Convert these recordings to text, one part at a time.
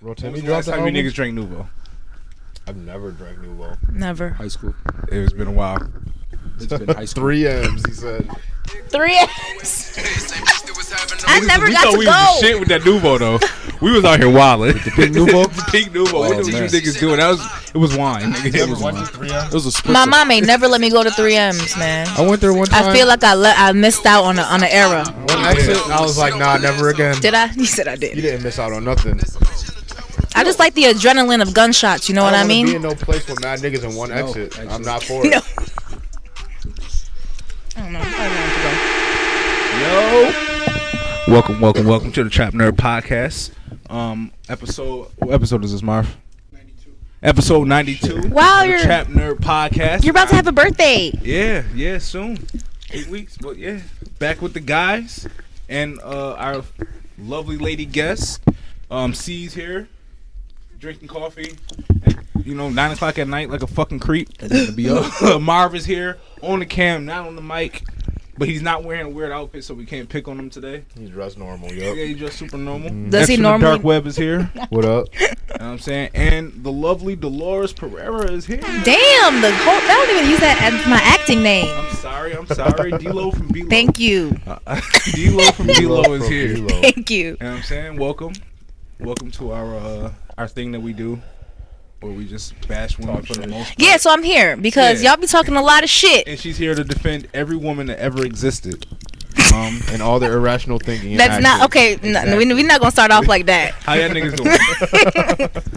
Rotimi Last dropped the time you album? niggas drank Nuvo? I've never drank Nouveau. Never. High school. It's been a while. It's been high school. 3 M's, he said. 3 M's. I never We got thought to we was the go. shit with that Nuvo though. We was out here wilding. The pink Nouveau? The pink Nuvo. Oh, What was you man. niggas doing? It was wine. Nigga. It was wine. It was a spritzer. My mom ain't never let me go to 3 M's, man. I went there one time. I feel like I missed out on the era. One exit, I was like, nah, never again. Did I? You said I You did. didn't miss out on nothing. I just like the adrenaline of gunshots. You know what I don't wanna mean? be in no place with mad niggas in one exit. actually. I'm not for No. it. I don't know. I want to go. Welcome to the Trap Nerd podcast. What episode is this, Marv? 92. Episode 92. Wow, of the Trap Nerd podcast. You're about to have a birthday. Yeah, soon. 8 weeks, but yeah, back with the guys and our lovely lady guest. C's here, drinking coffee. And, 9 o'clock at night like a fucking creep. Marv is here on the cam, not on the mic. But he's not wearing a weird outfit, so we can't pick on him today. He's dressed normal, yup. Yeah, he's just super normal. Does he From normally? The dark web is here. What up? You know what I'm saying? And the lovely Dolores Pereira is here. Damn, I don't even use that as my acting name. I'm sorry. D-Lo from B-Lo. Thank you. D-Lo from B-Lo is here. You D-Lo. Thank you. know what I'm saying? Welcome to our thing that we do, where we just bash women for the most part. Yeah, so I'm here because Yeah. y'all be talking a lot of shit. And she's here to defend every woman that ever existed. And all their irrational thinking. and That's not actions. okay. No, we're not gonna start off like that. How y'all niggas doing?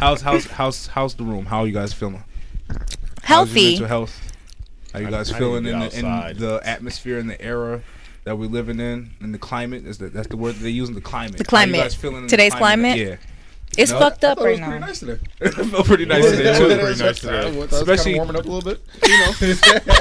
How's the room? How are you guys feeling? How's your Healthy. mental health? How you guys I feeling need to in get the outside. atmosphere and the era that we're living in, and the climate? That's the word that they use in the climate. The How you climate. guys feeling in Today's the climate? Yeah. It's No, fucked up I thought it right was pretty now. nice today. It felt pretty nice Yeah, today it too. was pretty nice today. I was Especially- kind of warming up a little bit.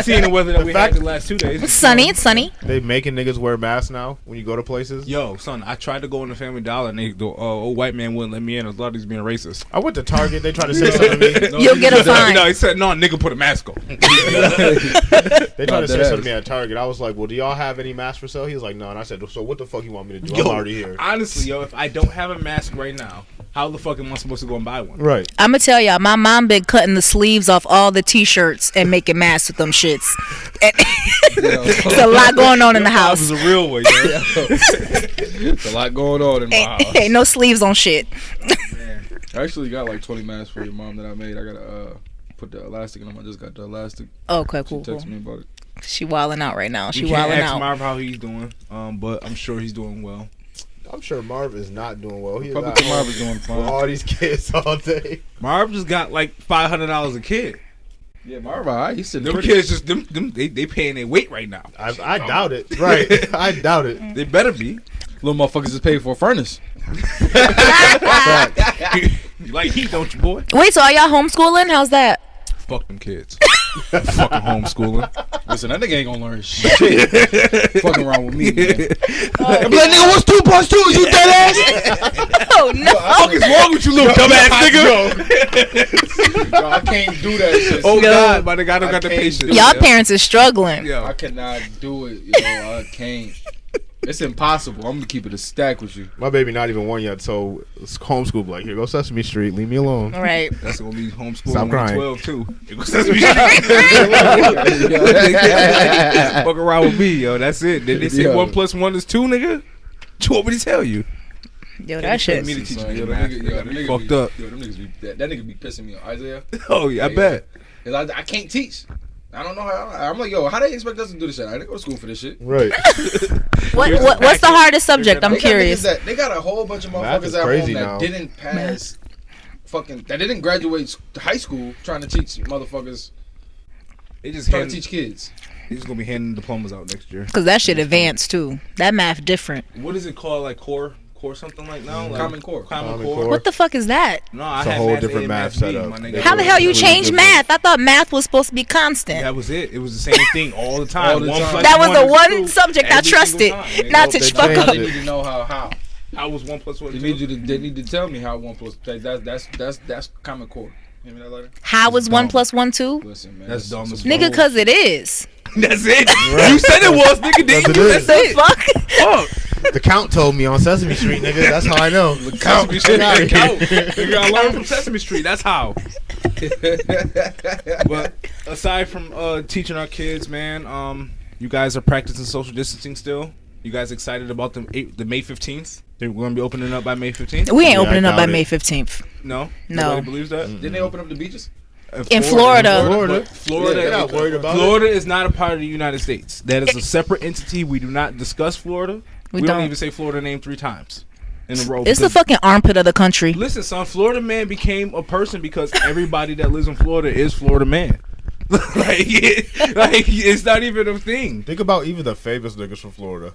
Seeing the weather that we had fact- the last 2 days. It's sunny. It's sunny. They making niggas wear masks now when you go to places. Yo, son, I tried to go in the Family Dollar and the old white man wouldn't let me in. I thought he was being racist. I went to Target. They tried to say something to me. No, You'll he get a said- fine. No, he said, no, nigga, put a mask on. They tried to Not say that something to me ass. at Target. I was like, well, do y'all have any masks for sale? He was like, no. And I said, so what the fuck you want me to do? I'm already here. Honestly, yo, if I don't have a mask right now, how the fuck am I supposed to go and buy one? Right. I'm gonna tell y'all, my mom been cutting the sleeves off all the t-shirts and making masks with them shits. And it's a lot going on in the It house. was a real one, yo. There's a lot going on in my house. Ain't no sleeves on shit. Man. I actually got like 20 masks for your mom that I made. I gotta put the elastic in them. I just got the elastic. Okay, She cool. texted me about it. She wilding out right now. She We can't wilding ask out. Marv how he's doing, but I'm sure he's doing well. I'm sure Marv is not doing well. He's Public not to Marv is doing with fine. all these kids all day. Marv just got like $500 a kid. Yeah, Marv, alright. He's sitting Them pretty. kids just they paying their weight right now. I doubt it. Right. I doubt it. They better be. Little motherfuckers just paid for a furnace. You like heat, don't you, boy? Wait, so are y'all homeschooling? How's that? Fuck them kids. Fucking homeschooling. Listen, that nigga ain't gonna learn shit. Fucking around with me, man. I'm like, nigga, what's 2 plus 2? You dead ass? Oh no! What is wrong with you, little dumbass nigga? Yo, I can't do that shit. Oh Yo. God, my nigga, I don't I got the can't patience. do Y'all Yeah. parents is struggling. Yo. I cannot do it. Yo, I can't. It's impossible. I'm gonna keep it a stack with you. My baby not even 1 yet, so it's homeschool. Like, here, go Sesame Street. Leave me alone. All right. That's gonna be homeschooling Stop when crying. 12 too. It was Sesame Street. Fuck around with me, yo. That's it. Did they say Yo. 1 plus 1 is 2, nigga? What you want me to tell you? Yo, that shit. Me to teach Son, me yo, the them math. niggas- They yo, got them me niggas fucked be- up. Yo, them niggas be that nigga be pissing me off. Isaiah. Oh yeah, I bet. 'Cause I can't teach. I don't know how. I'm like, yo, how they expect us to do this shit? I didn't go to school for this shit. Right. What's the hardest subject? I'm They got curious. niggas They got a whole bunch of Math motherfuckers is at crazy home that now. didn't pass that didn't graduate high school trying to teach motherfuckers, They just trying to teach kids. They just gonna be handing diplomas out next year. Cause that shit advanced too. That math different. What is it called? Like core something like now? Like Common Core. Common Common core. Core. What the fuck is that? No, I It's a had whole math different A, math B, setup. my They nigga. How the hell you Completely change different. math? I thought math was supposed to be constant. That was it. It was the same thing all the time. All the One time. plus That was the is one two subject I every single trusted. time, nigga. Not to They fuck changed up. They need to know how. How was 1 plus 1 They 2? need you to. They need to tell me how 1 plus. That's Common Core. Hear me that letter? How was 1 plus 1 2? Listen, man. That's dumb as some fuck. Nigga, cause it is. That's it. You said it was, nigga. Didn't That's you? it. That's The it. fuck? Fuck. The Count told me on Sesame Street, nigga. That's how I know. The Count. Sesame Street. Nigga, I learned from Sesame Street. That's how. But aside from teaching our kids, man, you guys are practicing social distancing still. You guys excited about the May 15th? They're going to be opening up by May 15th? We ain't opening up by May 15th. No? No. Nobody believes that? Didn't they open up the beaches? In Florida. Florida, they're not worried about it. Florida is not a part of the United States. That is a separate entity. We do not discuss Florida. We don't even say Florida name 3 times in a row. It's the fucking armpit of the country. Listen, son, Florida man became a person because everybody that lives in Florida is Florida man. It's not even a thing. Think about even the famous niggas from Florida.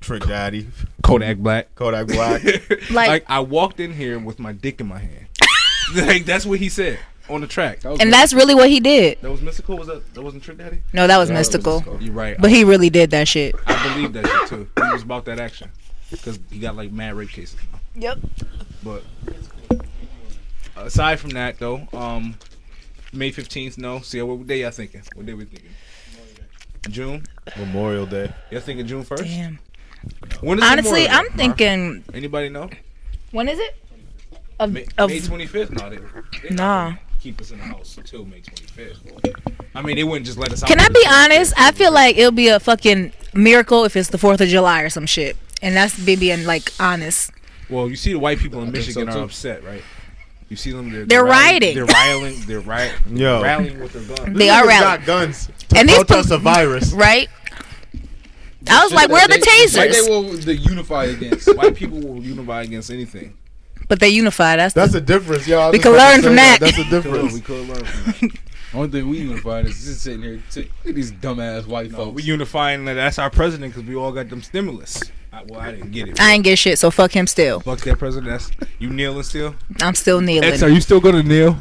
Trick Daddy. Kodak Black. Like I walked in here with my dick in my hand. Like, that's what he said on the track. And that's really what he did. That was Mystical? That wasn't Trick Daddy? No, that was Mystical. You're right. But he really did that shit. I believe that shit too. He was about that action. Because he got like mad rape cases now. Yep. But aside from that though, May 15th, no. See, what day y'all thinking? What day we thinking? June? Memorial Day. Y'all thinking June 1st? Damn. When is Honestly, Memorial I'm Day, thinking. Anybody know? When is it? May 25th? No, they Nah. keep us in the house until May 25th. I mean, they wouldn't just let us out. Can I be honest? I feel like it'll be a fucking miracle if it's the 4th of July or some shit. And that's me being like honest. Well, you see the white people in I think Michigan so, are too. upset, right? You see them? They're rioting. They're rioting. They're Yo. rallying with their guns. They are Niggas rallying. got guns to And these protest a virus. Right? I was like, where are the Like they tasers? will unify against. White people will unify against anything. But they unify. That's the difference, y'all. We can learn from that. That's the difference. We could learn from that. Only thing we unified is just sitting here. Look at these dumbass white No, folks. we unifying that that's our president because we all got them stimulus. I didn't get it. I ain't get shit, so fuck him still. Fuck that president. That's you kneeling still. I'm still kneeling. X, are you still gonna kneel?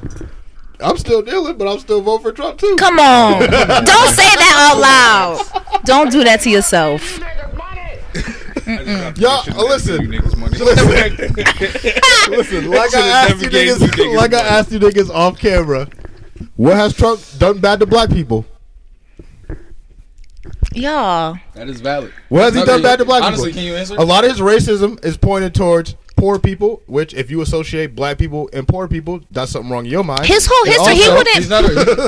I'm still dealing, but I'm still voting for Trump too. Come on. Don't say that out loud. Don't do that to yourself. Y'all, listen. Listen, like I asked you niggas off camera, what has Trump done bad to black people? Y'all. That is valid. What has he done bad to black honestly, people? Can you answer? A lot of his racism is pointed towards poor people, which if you associate black people and poor people, that's something wrong in your mind. His whole And history, he also- wouldn't. He's not a,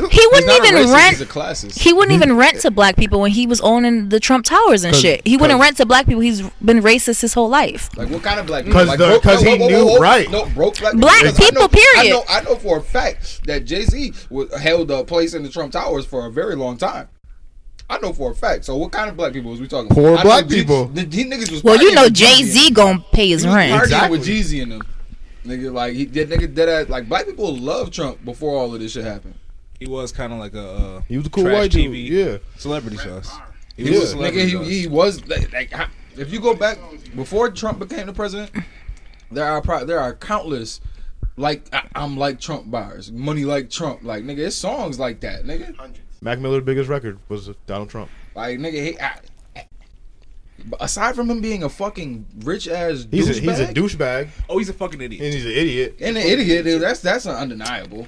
He he's wouldn't not a even racist, rent. He's a classist. He wouldn't even rent to black people when he was owning the Trump Towers and 'Cause- shit. He wouldn't 'cause- rent to black people. He's been racist his whole life. Like what kind of black people? 'Cause Like, the- broke- 'cause he knew right. No, broke black people. Black Because people, period. I know for a fact that Jay-Z held a place in the Trump Towers for a very long time. I know for a fact. So what kind of black people was we talking about? Poor I know black G- people. The niggas was Well, you partying know with Jeezy Jay Z and gonna pay his them. He was rent. partying Exactly. with Jeezy and them. Nigga, like that nigga dead like black people loved Trump before all of this shit happened. He was kind of like a He was a cool trash white dude. TV Yeah. celebrity sauce. He Yeah. was a Nigga, celebrity he was like if you go back before Trump became the president, there are countless like I'm like Trump bars, money like Trump, like nigga, it's songs like that, nigga. Mac Miller's biggest record was Donald Trump. Like nigga, aside from him being a fucking rich ass He's a douchebag douchebag Oh, he's a fucking idiot. and he's an idiot. and an idiot, dude, that's undeniable.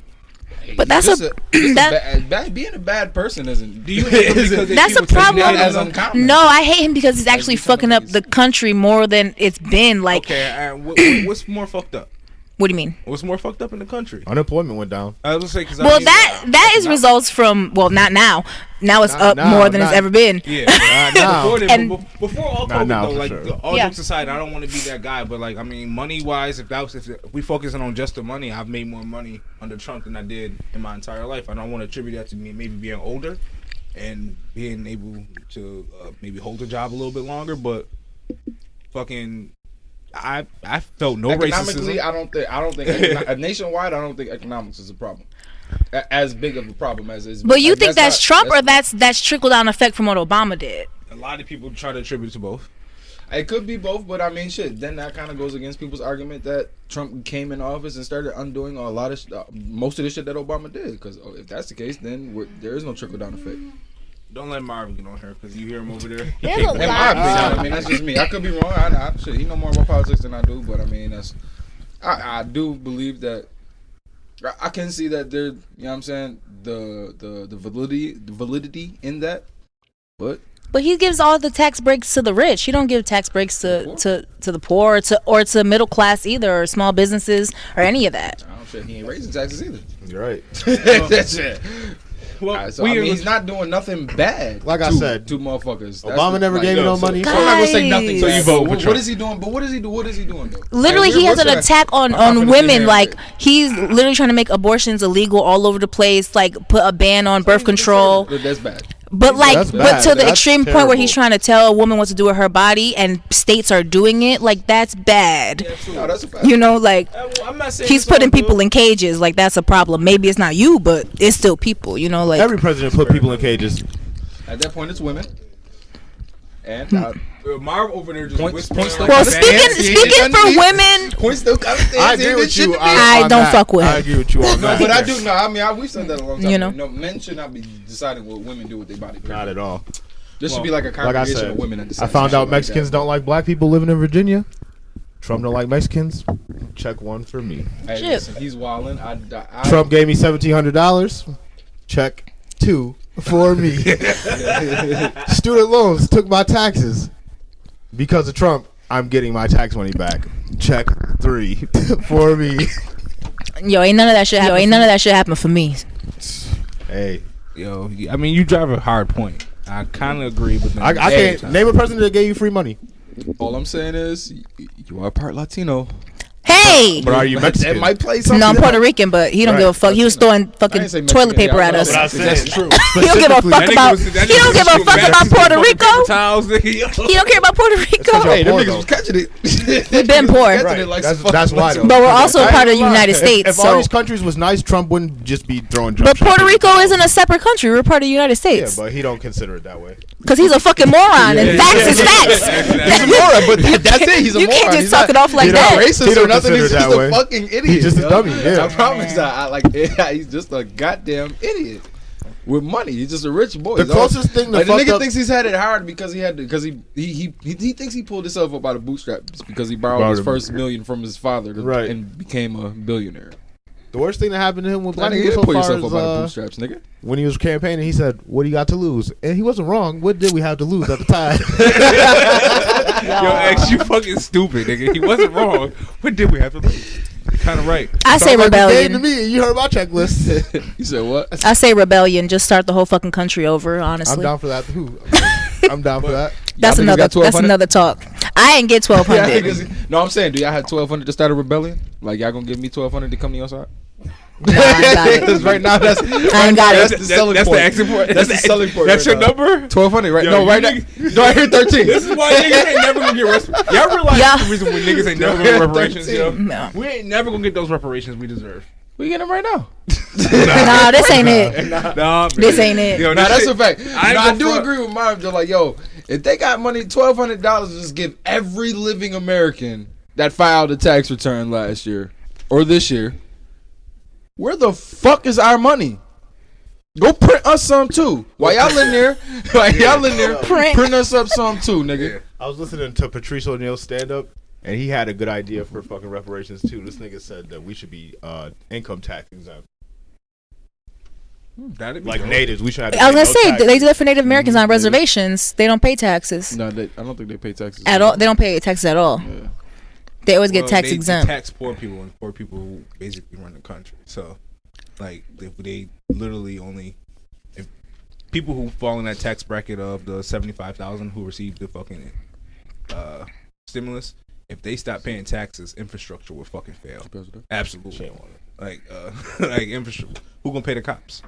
But that's Just that- being a bad person isn't. Do you hate him because they That's keep a problem. taking As him? uncommon. No, I hate him because he's actually you some of fucking up these- the country more than it's been. Like, Okay, what's more fucked up? what do you mean? What's more fucked up in the country? Unemployment went down. I was gonna say because Well, that is results from not now. Now it's Not up now, more than it's not- ever been. Yeah, now. before, then, And- before all Not COVID now, though, for like sure. all Yeah. jokes aside, I don't want to be that guy, but like I mean, money wise, if we focusing on just the money, I've made more money under Trump than I did in my entire life. I don't want to attribute that to me maybe being older and being able to maybe hold a job a little bit longer, but fucking. I felt no Economically, racism. I don't think nationwide. I don't think economics is a problem, as big of a problem as is. But you think that's not- Trump or that's trickle down effect from what Obama did? A lot of people try to attribute it to both. It could be both, but I mean, shit. Then that kind of goes against people's argument that Trump came in office and started undoing a lot of most of the shit that Obama did. Because if that's the case, then there is no trickle down effect. Don't let Marvin get on her because you hear him over there. There's a In my lot. opinion, I mean that's just me. I could be wrong. Shit, he know more about politics than I do, but I mean I do believe that I can see that there. You know what I'm saying, the validity in that, but But he gives all the tax breaks to the rich. He don't give tax breaks to the poor or to middle class either, or small businesses or any of that. I don't shit. He ain't raising taxes either. You're right. That's it. Well, Right, so I mean, he's not doing nothing bad. Like I said, two motherfuckers. Obama never gave me no money. So I'm not gonna say nothing. So you vote for What Trump. is he doing? But what is he doing? What is he doing though? Literally, Like, he has what's an that- attack on I'm finna women. sit here Like, and- he's literally trying to make abortions illegal all over the place. Like, put a ban on birth control. That's bad. But like, That's but bad. to the That's extreme point where he's terrible. trying to tell a woman what to do with her body, and states are doing it. Like, that's bad. No, that's a fact. You know, like, I'm not saying he's it's all putting people good. in cages. Like, that's a problem. Maybe it's not you, but it's still people. You know, like, Every president put people in cages. At that point, it's women. And Marv over there just Point- whispering. point like, well, Like, speaking for women, point still comes. I agree with you. I on don't that. fuck with I him. agree with you on No, that. but I do. No, I mean, we've said that a long time. You know? No, men should not be deciding what women do with their body. Not at all. There should be like a Like I congregation said, of women that decide I found shit out like Mexicans that. don't like black people living in Virginia. Trump don't like Mexicans. Check one for me. Hey, Shit. listen, he's wilding. Trump gave me $1,700. Check two for me. Student loans took my taxes. Because of Trump, I'm getting my tax money back. Check 3 for me. yo, ain't none of that shit happen. Ain't none of that shit happen for me. Hey, Yo, I mean, you drive a hard point. I kind of agree, but then I can't name a president that gave you free money. All I'm saying is, you are part Latino. Hey, But are you Mexican? That might play something. no, I'm Puerto Rican, but he don't Right. give a fuck. He was throwing fucking I ain't say toilet Mexican. paper Yeah, at I us. know That's That's it. true. He don't give a fuck about. He don't give a fuck about Puerto Rico. He don't care about Puerto Rico. Hey, them Poor, niggas though. was catching it. We've been poor. Catching Right. it like That's- some that's why, fucking- though. But we're also I ain't part of the gonna lie. United States, If all so. these countries was nice, Trump wouldn't just be throwing jump But shots Puerto at Rico people. isn't a separate country. We're part of the United Yeah, States. but he don't consider it that way. Because he's a fucking moron, and facts is facts. He's a moron, but that's it. He's a You moron. can't just He's talk it off like he don't that. race- Racist He or don't nothing. consider He's it just that a way. fucking idiot. He's just a yo. dummy, yeah. I promise that. He's just a goddamn idiot with money. He's just a rich boy. The He's all- closest thing to like, the fucked nigga up- thinks he's had it hard because he thinks he pulled himself up out of bootstraps because he borrowed Borrowed his him. first million from his father Right. and became a billionaire. The worst thing that happened to him with black Like, nigga, people you so pull far yourself is up out of bootstraps, nigga. when he was campaigning, he said, "What do you got to lose?" And he wasn't wrong. What did we have to lose at the time? Yo, X, you fucking stupid, nigga. He wasn't wrong. What did we have to lose? Kind of right. I say Sounds like a game rebellion. to me. You heard my checklist. You said what? I say rebellion. Just start the whole fucking country over. I'm Honestly, down for that too. I'm down for that. that's Y'all niggas got another. That's 1200? another talk. I ain't get Yeah, 1,200. niggas- no, I'm saying, do y'all have 1,200 to start a rebellion? Like y'all gonna give me 1,200 to come to your side? Nah, I ain't got it. Because right now that's I ain't got that's it. the selling That's point. the exit point. That's the selling point. That's right your now. number? 1,200, right? Yo, No, you right now. niggas- No, I hear 13. This is why niggas ain't never gonna get reparations. Y'all realize Yeah. the reason why niggas ain't never gonna get reparations, yo? No. We ain't never gonna get those reparations we deserve. We get them right now. Nah, this ain't it. Nah, This ain't it. Yo, Nah, this that's shit- a fact. I ain't I gonna do front. agree with Marv. They're like, yo, if they got money, $1,200 to just give every living American that filed a tax return last year or this year, where the fuck is our money? Go print us some too. While y'all in there, print us up some too, nigga. I was listening to Patrice O'Neal's stand up, and he had a good idea for fucking reparations too. This nigga said that we should be income tax exempt. That'd be Like dope. natives, we should have to I was pay gonna no say taxes. they do that for Native Americans on reservations. They don't pay taxes No, I don't think they pay taxes at all. They don't pay taxes at all. Yeah. They always Well, get tax they exempt. tax poor people and poor people who basically run the country. So, like, if they literally only, if people who fall in that tax bracket of the 75,000 who received the fucking stimulus, if they stop paying taxes, infrastructure would fucking fail. Absolutely. Like, like infrastructure. Who gonna pay the cops?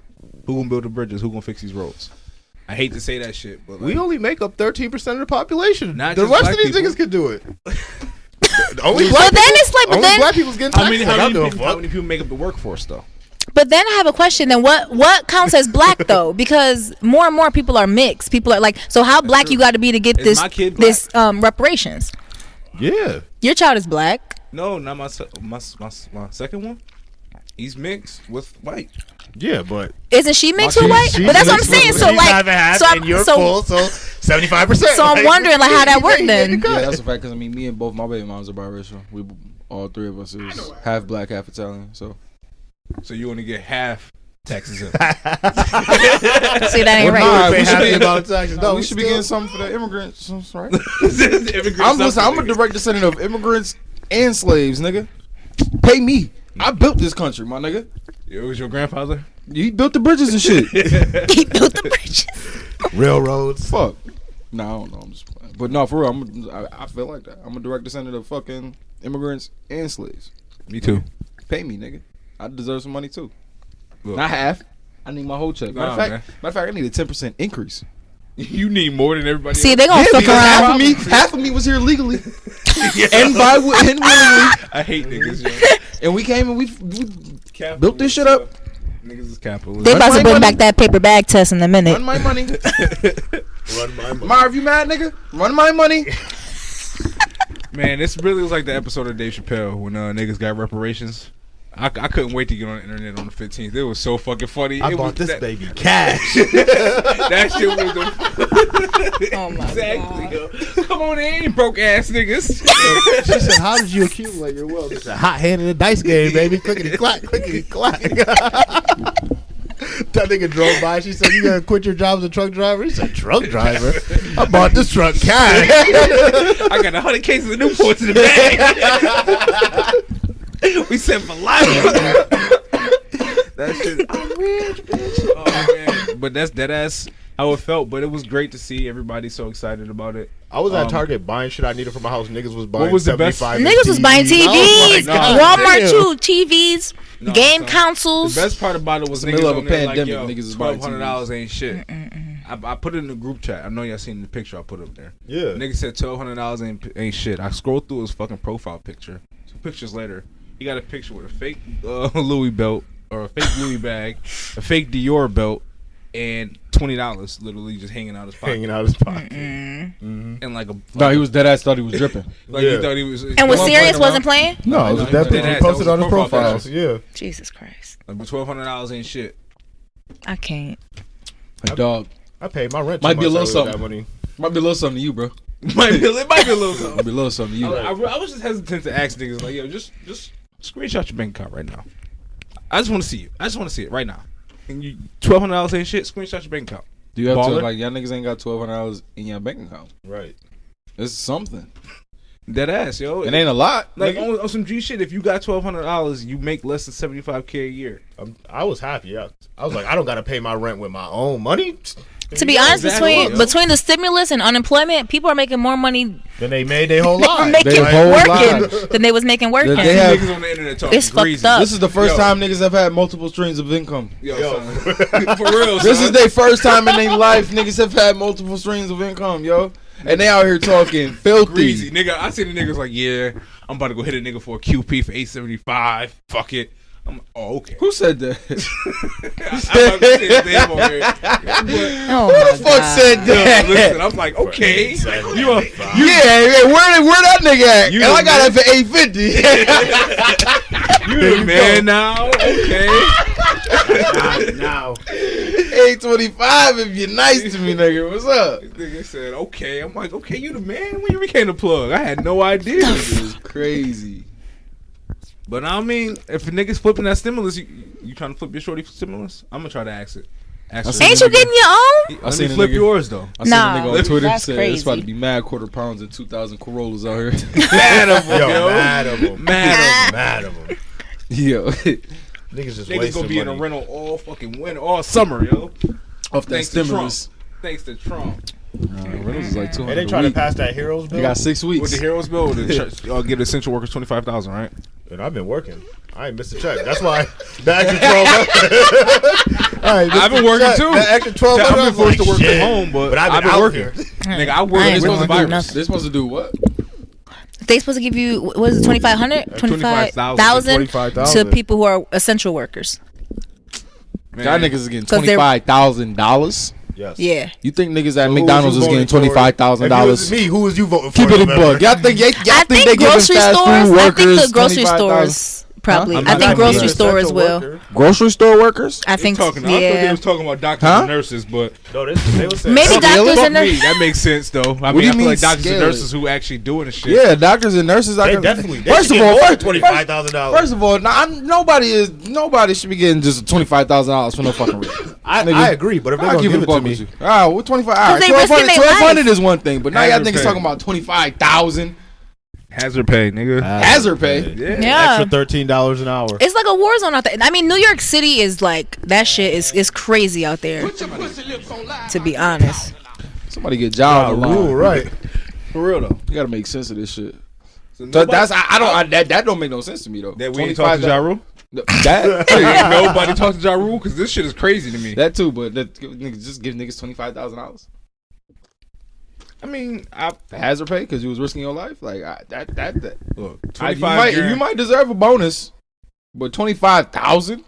Who gonna build the bridges? Who gonna fix these roads? I hate to say that shit, but like, We only make up 13% of the population. Not The just rest black of these people. niggas can do it. Only But then it's like, but only then, black people's getting how taxed. many, Like, I how, don't many give a people, how fuck. many people make up the workforce though? but then I have a question. Then what counts as black though? Because more and more people are mixed. People are like, so how black true. you got to be to get Is this my kid this reparations? Yeah. Your child is black. No, not my second one. He's mixed with white. Yeah, but Isn't she mixed with white? But that's what I'm saying. So like, so I'm, so 75%. so I'm wondering like how that worked then. Yeah, that's a fact. Because I mean, me and both my baby moms are biracial. We all three of us is half black, half Italian. So So you only get half Taxes in. See, that ain't Well, right. nah, we should be- about taxes. No, No, we should be getting something for the immigrants, right? Immigrants I'm a suffering. direct descendant of immigrants and slaves, nigga. Pay me. I built this country, my nigga. It was your grandfather? He built the bridges and shit. He built the bridges. railroads. Fuck. No, I don't know. I'm just playing. But no, for real, I feel like that. I'm a direct descendant of fucking immigrants and slaves. Me too. Pay me, nigga. I deserve some money too. Look. Not half. I need my whole check. Nah, Matter of fact, I need a 10% increase. You need more than everybody See, else. they gonna fuck because around. half of me was here legally and willingly, I hate niggas, yo. and we came and we Capitalists, built this shit up. Niggas is capitalists. They about my to bring money. back that paper bag test in a minute. Run my money. Run my money. Marv, you mad, nigga? Run my money. Man, this really was like the episode of Dave Chappelle when niggas got reparations. I couldn't wait to get on the internet on the 15th. It was so fucking funny. I It bought was this baby cash. That shit was the Oh my exactly. Yo. Come on in, broke ass niggas. She said, "How did you accumulate your wealth?" It's a hot hand in the dice game, baby. Clickety clack, clickety clack. That nigga drove by. She said, "You gonna quit your job as a truck driver?" He said, "Truck driver? I bought this truck cash." I got 100 cases of Newports in the bag. We set for life. That shit. I'm rich, bitch. Oh man, but that's dead ass how it felt. But it was great to see everybody so excited about it. I was at Target buying shit I needed for my house. Niggas was buying. What was the best- 75 Niggas was buying TVs. TVs, God Walmart damn. too, TVs, No, game son. consoles. The best part about it was It's the niggas middle of on a there like, pandemic, yo, niggas is buying $1,200 ain't shit. I put it in the group chat. I know y'all seen the picture I put up there. Yeah. Nigga said $1,200 ain't shit. I scrolled through his fucking profile picture. 2 pictures later, he got a picture with a fake Louis belt or a fake Louis bag, a fake Dior belt, and $20 literally just hanging out his pocket. Hanging out his pocket. And like a No, he was dead ass. Thought he was dripping. like Yeah. he thought he was. And was One serious? point Wasn't playing? No, it was no, that he picture was he posted dead on ass. his That was his profile profiles. Yeah. Jesus Christ, Like $1,200 ain't shit. I can't. Like, dog, I paid my rent. Might be a 2 little months early with something. That money. might be a little something to you, bro. It might be a little Might something. be a little something to you. I was just hesitant to ask niggas like, yo, just screenshot your bank account right now. I just want to see you. I just want to see it right now. And you $1,200 ain't shit. Screenshot your bank account. Do you have Baller? to like y'all niggas ain't got $1,200 in your bank account? Right. It's something. Dead ass, yo. It ain't a lot. Like nigga. on some G shit. If you got $1,200, you make less than $75K a year. I was happy. I was like, I don't got to pay my rent with my own money. To be honest, exactly. between the stimulus and unemployment, people are making more money Then they made their whole they were life. making They whole working lives. than they was making working. They have- Niggas on the internet talking It's fucked greasy. up. This is the first Yo. time niggas have had multiple streams of income. Yo, son. For real, This son. is their first time in their life niggas have had multiple streams of income, yo. And they out here talking filthy. greasy. Nigga, I see the niggas like, yeah, I'm about to go hit a nigga for a QP for $875. Fuck it. I'm like, oh, okay. Who said that? I'm about to say his name over here. But, Oh Who my the fuck God. said that? listen, I'm like, okay. You are, Yeah, where that nigga at? You And I the got man. it for $850. you the man now. Okay. Now. $825 if you're nice to me, nigga. What's up? This nigga said, okay. I'm like, okay, you the man. When you became the plug, I had no idea. It's crazy. But I mean, if a nigga's flipping that stimulus, you trying to flip your shorty for stimulus? I'm gonna try to ask it. Ask her. Ain't you getting your own? Let seen me a flip nigga- yours though. I seen Nah, a nigga on Twitter that's say it's about to crazy. be mad quarter pounds and 2,000 Corollas out here. Mad of them, Yo, yo. mad of them. Mad of them. Mad of them. Yo. Niggas just Niggas wasting gonna be in money. a rental all fucking winter, all summer, yo. Off that Thanks to stimulus. Thanks to Trump. Rentals is like 200 And they a trying to week. pass that Heroes bill. They got 6 With weeks. the Heroes bill, give the essential workers $25,000, right? And I've been working. I ain't missed a check. That's why the extra 12. I've been working too. The extra 12. I've been forced to work from home, but I've been out working. here. Nigga, I I work ain't with gonna the do virus. nothing. They're supposed to do what? They supposed to give you what is it, 2,500, 25,000 $25,000 to people who are essential workers. Man. Y'all niggas is getting 'Cause they're- $25,000. Yes. Yeah, You think niggas at Who McDonald's was is you getting voting for? $25,000? If it was me, who was you voting for? Keep it in November? bug. Y'all think I they think giving grocery fast stores. food I workers think the grocery $25,000? stores Probably. I'm I not think an grocery essential stores will. worker. Grocery store workers? I think. I thought they Yeah. was talking about doctors Huh? and nurses, but No, they were saying Maybe fuck doctors fuck and me. nurses. That makes sense though. I do mean, I you feel mean like doctors and scale nurses who actually doing the shit. Yeah, doctors and nurses. they definitely. They First should of get all, more than $25,000. First of all, nobody should be getting just $25,000 for no fucking reason. I agree, but if they're I'll gonna give give it it a to fuck me, with you. All right, what 25? All right, they risking their 1200 life. is one thing, but now y'all Hazard niggas pay. talking about 25,000 Hazard pay, nigga. hazard pay. Yeah. Yeah. extra $13 an hour. It's like a war zone out there. I mean, New York City is like that shit is crazy out there. To be honest, Somebody get job Rule right. For real though. You gotta make sense of this shit. So So that's that don't make no sense to me though. that we ain't talk to Ja Rule. That Ain't nobody talk to Ja Rule because this shit is crazy to me. that too, but that niggas just give niggas $25,000 I mean, for hazard pay because you was risking your life. Like that. look, You 25 might deserve a bonus, but 25,000.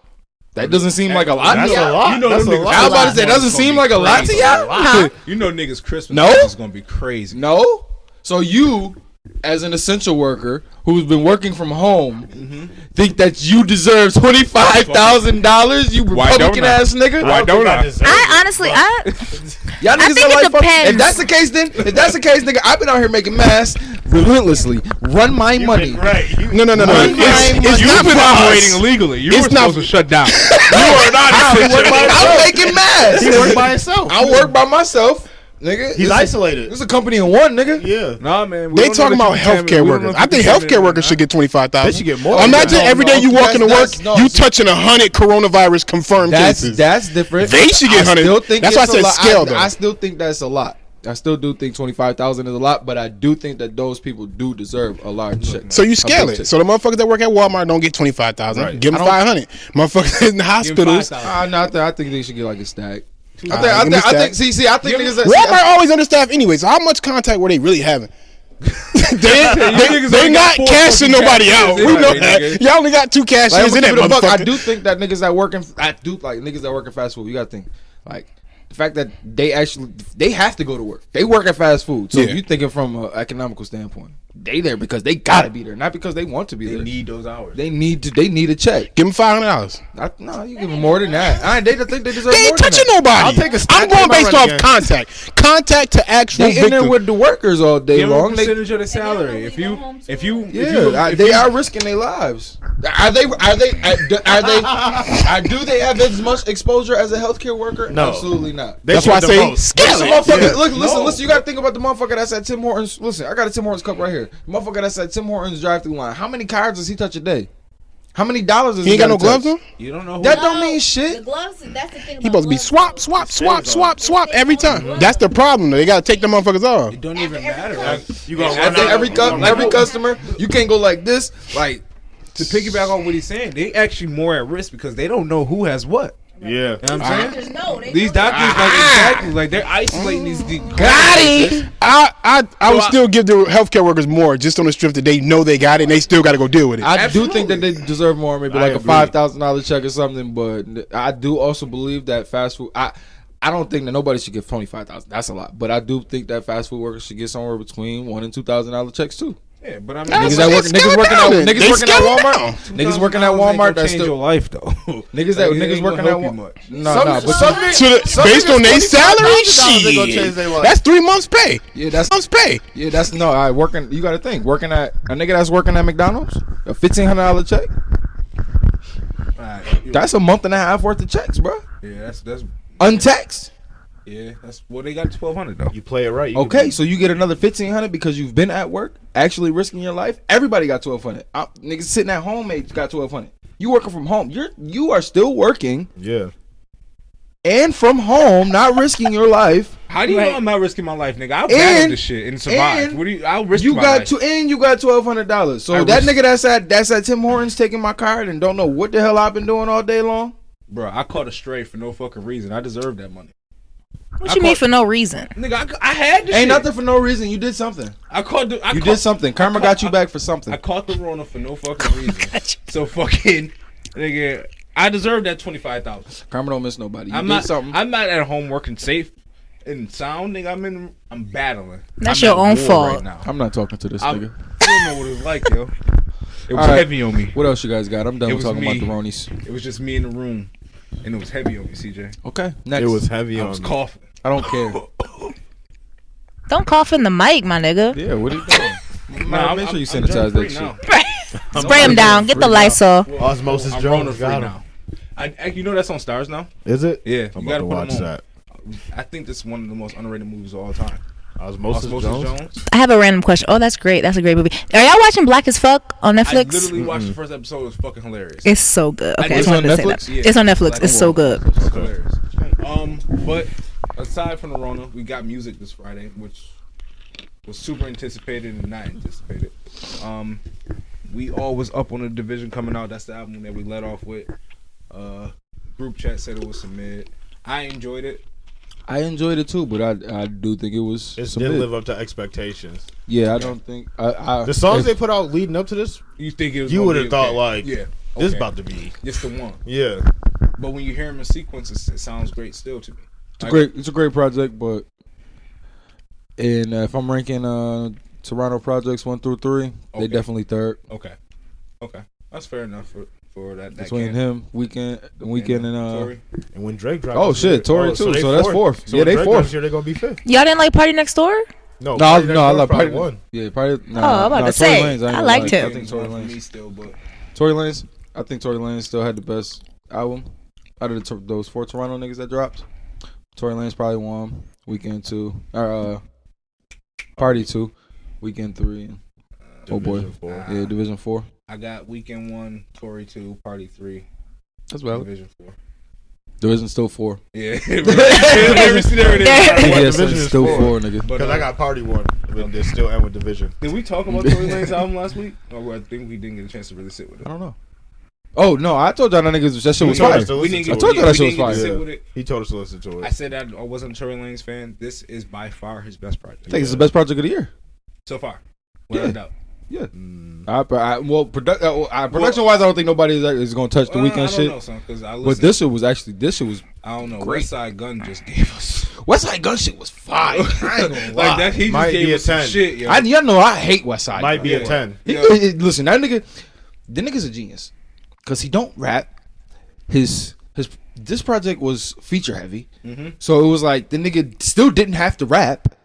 That doesn't seem like a lot. That's to y'all. a lot. You know That's them a niggas- lot. I was about to say, It's doesn't gonna seem be like a lot to crazy. y'all. Huh? You know niggas Christmas No? is gonna be crazy. No. So you, as an essential worker who's been working from home, think that you deserve $25,000? You Why don't Republican I? ass nigga. Why don't I? I honestly, Y'all niggas think are it like fuck. depends. If that's the case, then nigga, I've been out here making masks relentlessly. Run my money. Right. No. Run my It's You've not been for operating us. illegally. You It's were not- supposed to shut down. You are not I'm making masks. He worked by himself. I work by myself, nigga. He's isolated. This is a company in one, nigga. Yeah. Nah, man. we They don't know talking that about you contaminate- healthcare we don't know workers. if I you think contaminated healthcare or workers not. should get 25,000. They should get more. Imagine No, every day you walking to work, that's- no, you see- touching 100 coronavirus confirmed cases. That's different. They should get 100. Still think That's why I it's said a lot. scale, though. I still think that's a lot. I still do think 25,000 is a lot, but I do think that those people do deserve a large check. So you scale A big it. So the motherfuckers that work at Walmart don't get 25,000. Right. Give them I don't- 500. Motherfuckers in the hospitals. No, I think they should get like a stack. give me a stack. See, I think niggas. Walmart always understaffed anyway. So how much contact were they really having? niggas they only not got 4 cashing fucking nobody cashiers out. in We there, know nigga. that. Y'all only got 2 Like, cashiers in that I motherfucker. do think that niggas that work in niggas that work in fast food. You gotta think like the fact that they have to go to work. They work at fast food. So Yeah. if you thinking from an economical standpoint, they there because they gotta be there, not because they want to be there. need those hours. They need a check. Give them $500. No, you give them more than that. They think they deserve They more ain't than touching that. nobody. I'll take a stack I'm going and I'm based running off again. contact to actual They in there victim. with the workers all day Give them a long. percentage of the salary. If you They are risking their lives. Do they have as much exposure as a healthcare worker? No. Absolutely not. That's why I say scale Listen, it. motherfucker, listen. You gotta think about the motherfucker that's at Tim Hortons. Listen, I got a Tim Hortons cup right here. The motherfucker that's at Tim Hortons drive-through line. How many cards does he touch a day? How many dollars does He ain't got no gotta gloves touch? on? You don't know who That don't mean shit. The gloves, that's the thing. He supposed to be swap every time. That's the problem. They got to take the motherfuckers off. it don't even matter. Like, You gonna After run out every customer, you can't go like this. Like to piggyback on what he's saying, they actually more at risk because they don't know who has what. Yeah. You know what I'm saying? No, These doctors, like exactly, like they're isolating these. Got it. I would still give the healthcare workers more just on the strip that they know they got it and they still got to go deal with it. I do think that they deserve more, maybe like a agree. $5,000 check or something. But I do also believe that fast food. I don't think that nobody should get $25,000. That's a lot. But I do think that fast food workers should get somewhere between $1,000 and $2,000 checks too. Yeah, but I mean, That's- Niggas they scale it working down at then. They niggas working at scale it Walmart. down. Niggas working at Walmart. That's change your still life though. niggas working at Walmart. No, Based on their salary, they gonna change shit. their life. That's 3 months' pay. Yeah, that's Months' pay. yeah, that's no. I working. You got to think working at a nigga that's working at McDonald's, a $1,500 check. That's a month and a half worth of checks, bro. Yeah, that's Untaxed. yeah, that's well they got 1,200 though. You play it right. You Okay, so you get another $1,500 because you've been at work, actually risking your life. Everybody got 1,200. Niggas sitting at home, mate, got 1,200. You working from home. You are still working Yeah. and from home, not risking your life. How do you know I'm not risking my life, nigga? I'll battle this shit and survive. and What do you? I'll risk You my got life. you got $1,200. So I that risk- nigga that's at Tim Hortons taking my card and don't know what the hell I've been doing all day long. Bro, I caught a stray for no fucking reason. I deserve that money. What you mean for no reason? Nigga, I had this Ain't shit. nothing for no reason. You did something. You Did something. Karma got you back for something. I caught the Rona for no fucking reason. So fucking nigga, I deserve that 25,000. Karma don't miss nobody. You I'm did not. something. I'm not at home working safe and sound. Nigga, I'm battling. That's I'm your at own war fault. right now. I'm not talking to this I nigga. don't know what it's like, yo. It was All right. heavy on me. What else you guys got? I'm done It with was talking me. about the Ronies. It was just me in the room, and it was heavy on me, CJ. Okay, next. It was heavy I on was me. coughing. I don't care. Don't cough in the mic, my nigga. Yeah, what are you doing? Nah, make sure you I'm sanitize that germ-free shit. now. Spray him down. Get the Lysol. Osmosis I'm Jones Rona-free got him. now. You know that's on Stars now? Is it? Yeah, I'm you about gotta to put watch them on. that. I think this is one of the most underrated movies of all time. Osmosis Jones. I have a random question. Oh, that's great. That's a great movie. Are y'all watching Black as Fuck on I Netflix? literally watched the first episode. It was fucking hilarious. It's so good. Okay, I It's just wanted on to say that. Netflix? Yeah. It's on Netflix. Black It's and so White. good. It's hilarious. But aside from the Rona, we got music this Friday, which was super anticipated and not anticipated. We all was up on the Division coming out. That's the album that we let off with. Group chat said it was some mid. I enjoyed it. I enjoyed it too, but I do think it was. It some didn't mid. live up to expectations. Yeah, I don't think. The songs they put out leading up to this, You think it was? you gonna would be have thought okay. like, yeah, this okay. about to be. It's the one. Yeah. But when you hear them in sequence, it sounds great still to me. It's a great project, but if I'm ranking Toronto projects 1 through 3, they Okay. definitely third. Okay, that's fair enough for that. Between him, Weekend, and Tory. And when Drake drops, oh shit, Tory too. they So that's fourth. So Yeah, when they Drake fourth. drops here, they're gonna be fifth. Y'all didn't like Party Next Door? No, No, I love probably Party. one. Yeah, probably. Oh, I'm about to say, I liked him. I think Tory for me Lanez. still, but Tory Lanez. I think Tory Lanez still had the best album out of those 4 Toronto niggas that dropped. Tory Lanez probably won. Weekend 2, or Party 2, Weekend 3. And, oh boy, Division 4. yeah, Division 4. I got Weekend 1, Tory 2, Party 3, That's valid. Division 4. Division still 4. Yeah, there it is. Yeah, Division is still 4. 4, nigga. But Because I got Party 1, but they still end with Division. did we talk about Tory Lanez's album last week? Or I think we didn't get a chance to really sit with it. I don't know. Oh no, I told y'all that niggas that shit was told fire. us to We listen didn't to get, it. I told you that we shit was didn't get to fire. sit with it. He told us to listen to I it. said that I wasn't a Tory Lanez fan. This is by far his best project I think it's the best project of the year. so far. Without a doubt. Yeah. Mm. Production wise, I don't think nobody is gonna touch the Weekend I don't shit. know, son, 'cause I But listened. this shit was I don't know. great. West Side Gun just gave us West Side Gun shit was fire. I ain't gonna lie. like that. He just Might gave be a us some 10. shit, yo. Y'all know I hate West Side. Might Gun. be a 10. Listen, that nigga, the nigga's a genius, cause he don't rap. This project was feature heavy, so it was like the nigga still didn't have to rap,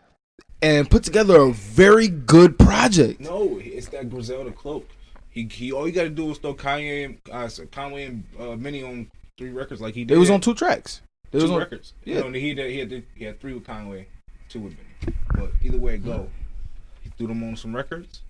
and put together a very good project. No, it's that Griselda cloak. He all you got to do is throw Conway and Minnie on 3 records like he did. It was on 2 tracks. It was 2 on records. yeah. You know, he had 3 with Conway, 2 with Minnie. But either way it go, he threw them on some records.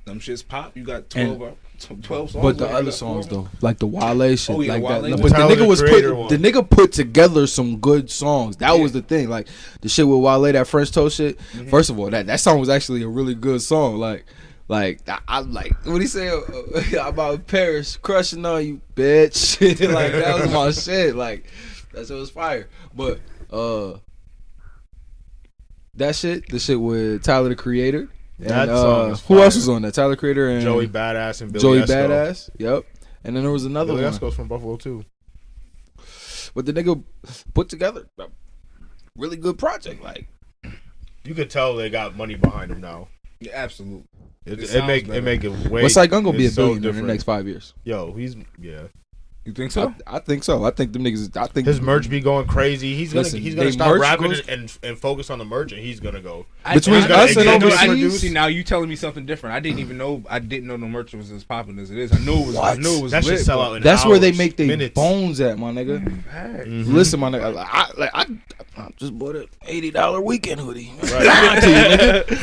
Them shits pop. You got 12 songs. But the You other got songs 4 though, like the Wale shit, Oh, yeah, like Wale. that. The But the Tyler, nigga the was Creator one. the nigga put together some good songs. That was the thing. Like the shit with Wale, that French Toast shit. First of all, that song was actually a really good song. Like I like what he said about Paris crushing on you, bitch. Like that was my shit. Like that shit was fire. But that shit, the shit with Tyler the Creator. That And, song is who fire. else was on that? Tyler Creator and Joey Badass and Billy Joey Esco. Badass. Yep. And then there was another Billy one. Esco's from Buffalo too. But the nigga put together a really good project. Like You could tell they got money behind them now. Yeah, absolutely. It sounds make better. it way. West Side Gun gonna be a it's so billionaire in the different. next 5 years. Yo, he's You think so? I think so. I think them niggas. I think His merch be going crazy. He's Listen, gonna they start merch rapping goes- and focus on the merch, and he's gonna go. Between us and overseas- See, now you telling me something different. I didn't know the merch was as popping as it is. I knew it was. What? I knew it was. That should lit, sell but- out in That's where they hours, make their minutes. bones at, my nigga. Mm-hmm. Listen, my nigga. I just bought a $80 weekend hoodie. Right. To you,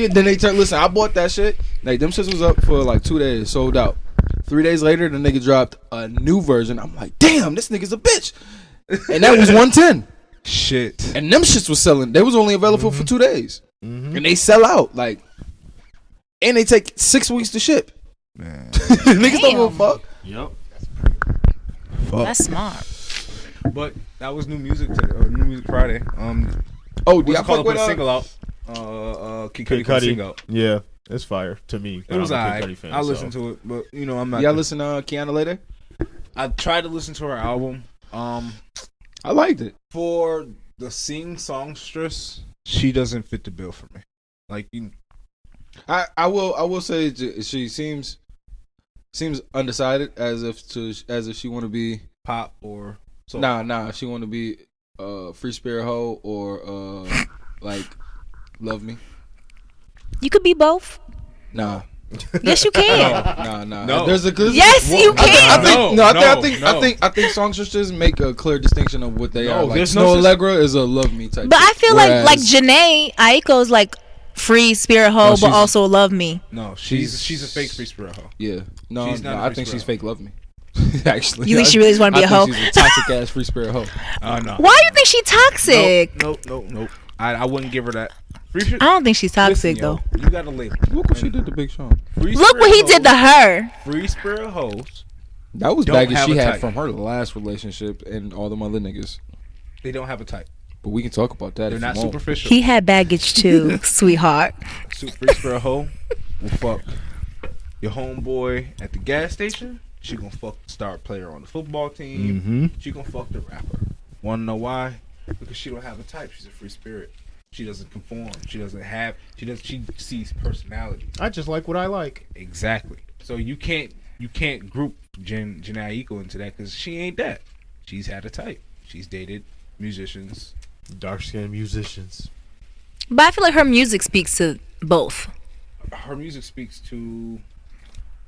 nigga. Then they turn. Listen, I bought that shit. Like them shits was up for like 2 days, sold out. 3 days later, the nigga dropped a new version. I'm like, damn, this nigga's a bitch. And that was 110. Shit. And them shits was selling. They was only available for 2 days, and they sell out. Like, and they take 6 weeks to ship. Man. Niggas don't give a fuck. Yep. That's smart. But that was new music today, or New Music Friday. Oh, What's yeah, I it called? fuck Put with a single out. Kid Kid Cudi put a single Cudi. out. Yeah, it's fire to me. It was I'm a alright. Kid Cudi fan, I so. listened to it, but you know I'm not. Y'all listen to Kiana later? I tried to listen to her album. I liked it. For the sing songstress, she doesn't fit the bill for me. Like you, I will say she seems seems undecided, as if she want to be pop or soul. Nah. She want to be free spirit hoe or like love me. You could be both. Nah. Yes, you can. Nah. No. There's a good. Yes, you can. I think songstresses make a clear distinction of what they are. Like there's Snow no Allegra is a love me type. But I feel Whereas- like Janae Aiko's like free spirit hoe, but also love me. No, she's a fake free spirit hoe. Yeah. No, She's not a I free think she's spirit fake love me. Actually, You think she really just want to be a hoe? She's a toxic ass free spirit hoe. Oh no. Why do you think she toxic? Nope. I wouldn't give her that. I don't think she's toxic though. You got a label. Look what she did to Big Sean. Look what he did to her. Free spirit hoes. That was Don't baggage have she a had type. from her last relationship and all them other niggas. They don't have a type. But we can talk about that. They're if not you want. superficial. He had baggage too, sweetheart. Free spirit hoe will fuck your homeboy at the gas station. She gonna fuck the star player on the football team. Mm-hmm. She gonna fuck the rapper. Wanna know why? Because she don't have a type. She's a free spirit. She doesn't conform. She sees personality. I just like what I like. Exactly. So you can't group Janae Aiko into that because she ain't that. She's had a type. She's dated musicians. Dark-skinned musicians. But I feel like her music speaks to both. Her music speaks to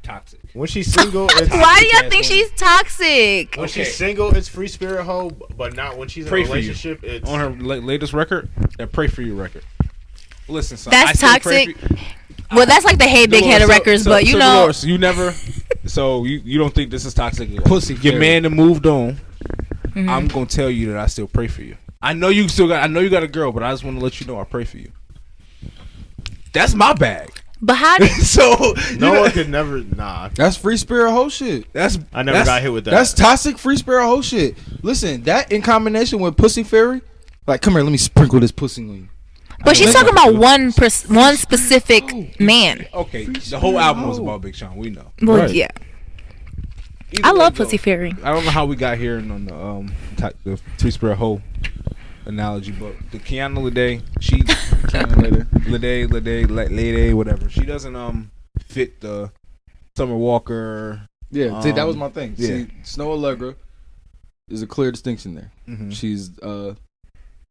toxic. When she's single, it's Why do y'all think she's toxic? when she's single, it's free spirit hoe, but not when she's in a relationship. It's On her latest record, that Pray For You record. Listen, son, That's I still pray toxic. for you. Well, that's like the Hey Big Head of records, but you know. Dolores, you never. So you don't think this is toxic? Pussy Your fairy. man that moved on. I'm gonna tell you that I still pray for you. I know you got a girl, but I just want to let you know I pray for you. That's my bag. But how do So no one could never. Nah, That's free spirit hoe shit. I never got hit with that. That's toxic free spirit hoe shit. Listen, that in combination with pussy fairy, like come here, let me sprinkle this pussy on you. But she's talking about one specific man. Okay. The whole album was about Big Sean. We know. Well, Right. yeah. Either I way, love though, Pussy Fairy. I don't know how we got here on the three spirit hoe analogy, but the Kiana Lede, she Lede, whatever. She doesn't fit the Summer Walker. Yeah, see, that was my thing. Yeah. See, Snow Allegra is a clear distinction there. Mm-hmm. She's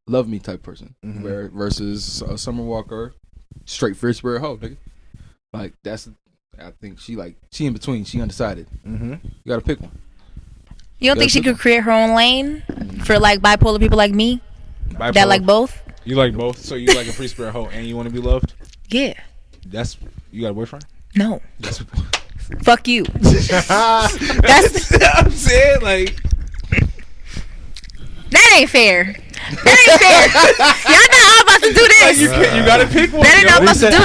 love me type person, Mhm. versus Summer Walker, straight free spirit hoe, nigga. Like that's, I think she in between. She undecided. Mm-hmm. You gotta pick one. You don't think she could create her own lane for like bipolar people like me that like both? You like both, so you like a free spirit hoe and you want to be loved. Yeah. You got a boyfriend? No. Fuck you. That's I'm saying like that ain't fair. That ain't fair. Y'all not all about to do this. you got to pick one. That ain't all about to do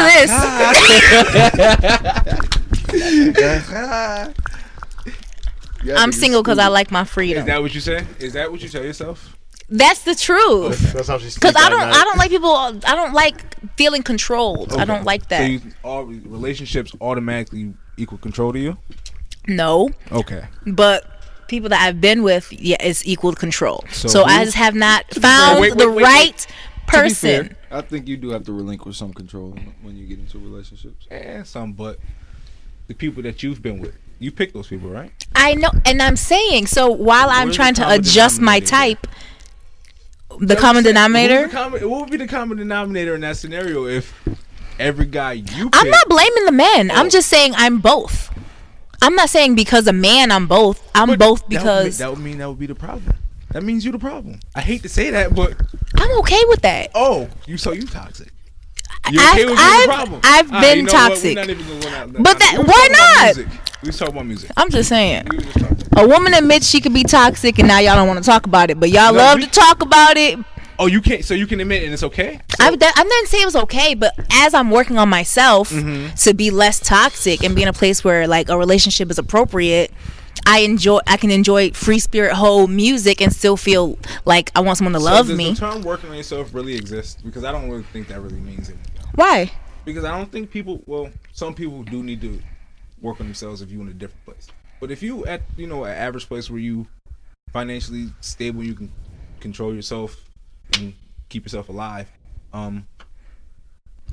this. I'm single because I like my Is freedom. that what you say? Is that what you tell yourself? That's the truth. That's how she. Because I don't like people. I don't like feeling controlled. I don't like that. So all relationships automatically equal control to you? No, Okay. but people that I've been with, yeah, it's equal control. So So who- I just have not found Wait, the wait. right To be person. fair, I think you do have to relinquish some control when you get into relationships. Yeah, some, but the people that you've been with, you pick those people, right? I know, and I'm saying so while I'm What is trying the to common adjust my denominator? type. The common denominator. What would be the common denominator in that scenario if every guy you pick? I'm not blaming the men. Oh. I'm just saying I'm both. I'm not saying because a man I'm both. I'm both because that would mean that would be the problem. That means you the problem. I hate to say that, but I'm okay with that. you toxic. You okay with being the problem? I've All right, been you know what? toxic. We're not even gonna go down- But that- we was why talking about not? music. We was talking about music. I'm just saying. We was just talking. A woman admits she could be toxic, and now y'all don't want to talk about it. But y'all No, love we- to talk about it. Oh, you can't. So you can admit, and it's okay. I didn't say it was okay, but as I'm working on myself to be less toxic and be in a place where like a relationship is appropriate, I can enjoy free spirit whole music and still feel like I want someone to love does me. the term "working on yourself" really exist? Because I don't really think that really means anything. Why? Because I don't think people. Well, some people do need to work on themselves if you're in a different place. But if you at an average place where you financially stable, you can control yourself and keep yourself alive.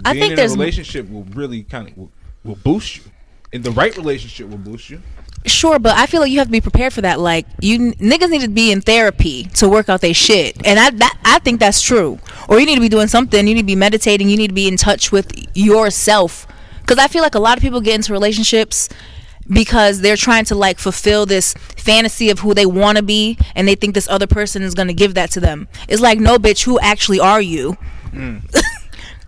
I Being think in there's a relationship will really kind of will boost you. And the right relationship will boost you. Sure, but I feel like you have to be prepared for that. Like, you niggas need to be in therapy to work out their shit, and I think that's true. Or you need to be doing something. You need to be meditating. You need to be in touch with yourself. Because I feel like a lot of people get into relationships because they're trying to like fulfill this fantasy of who they want to be, and they think this other person is gonna give that to them. It's like, no, bitch, who actually are you?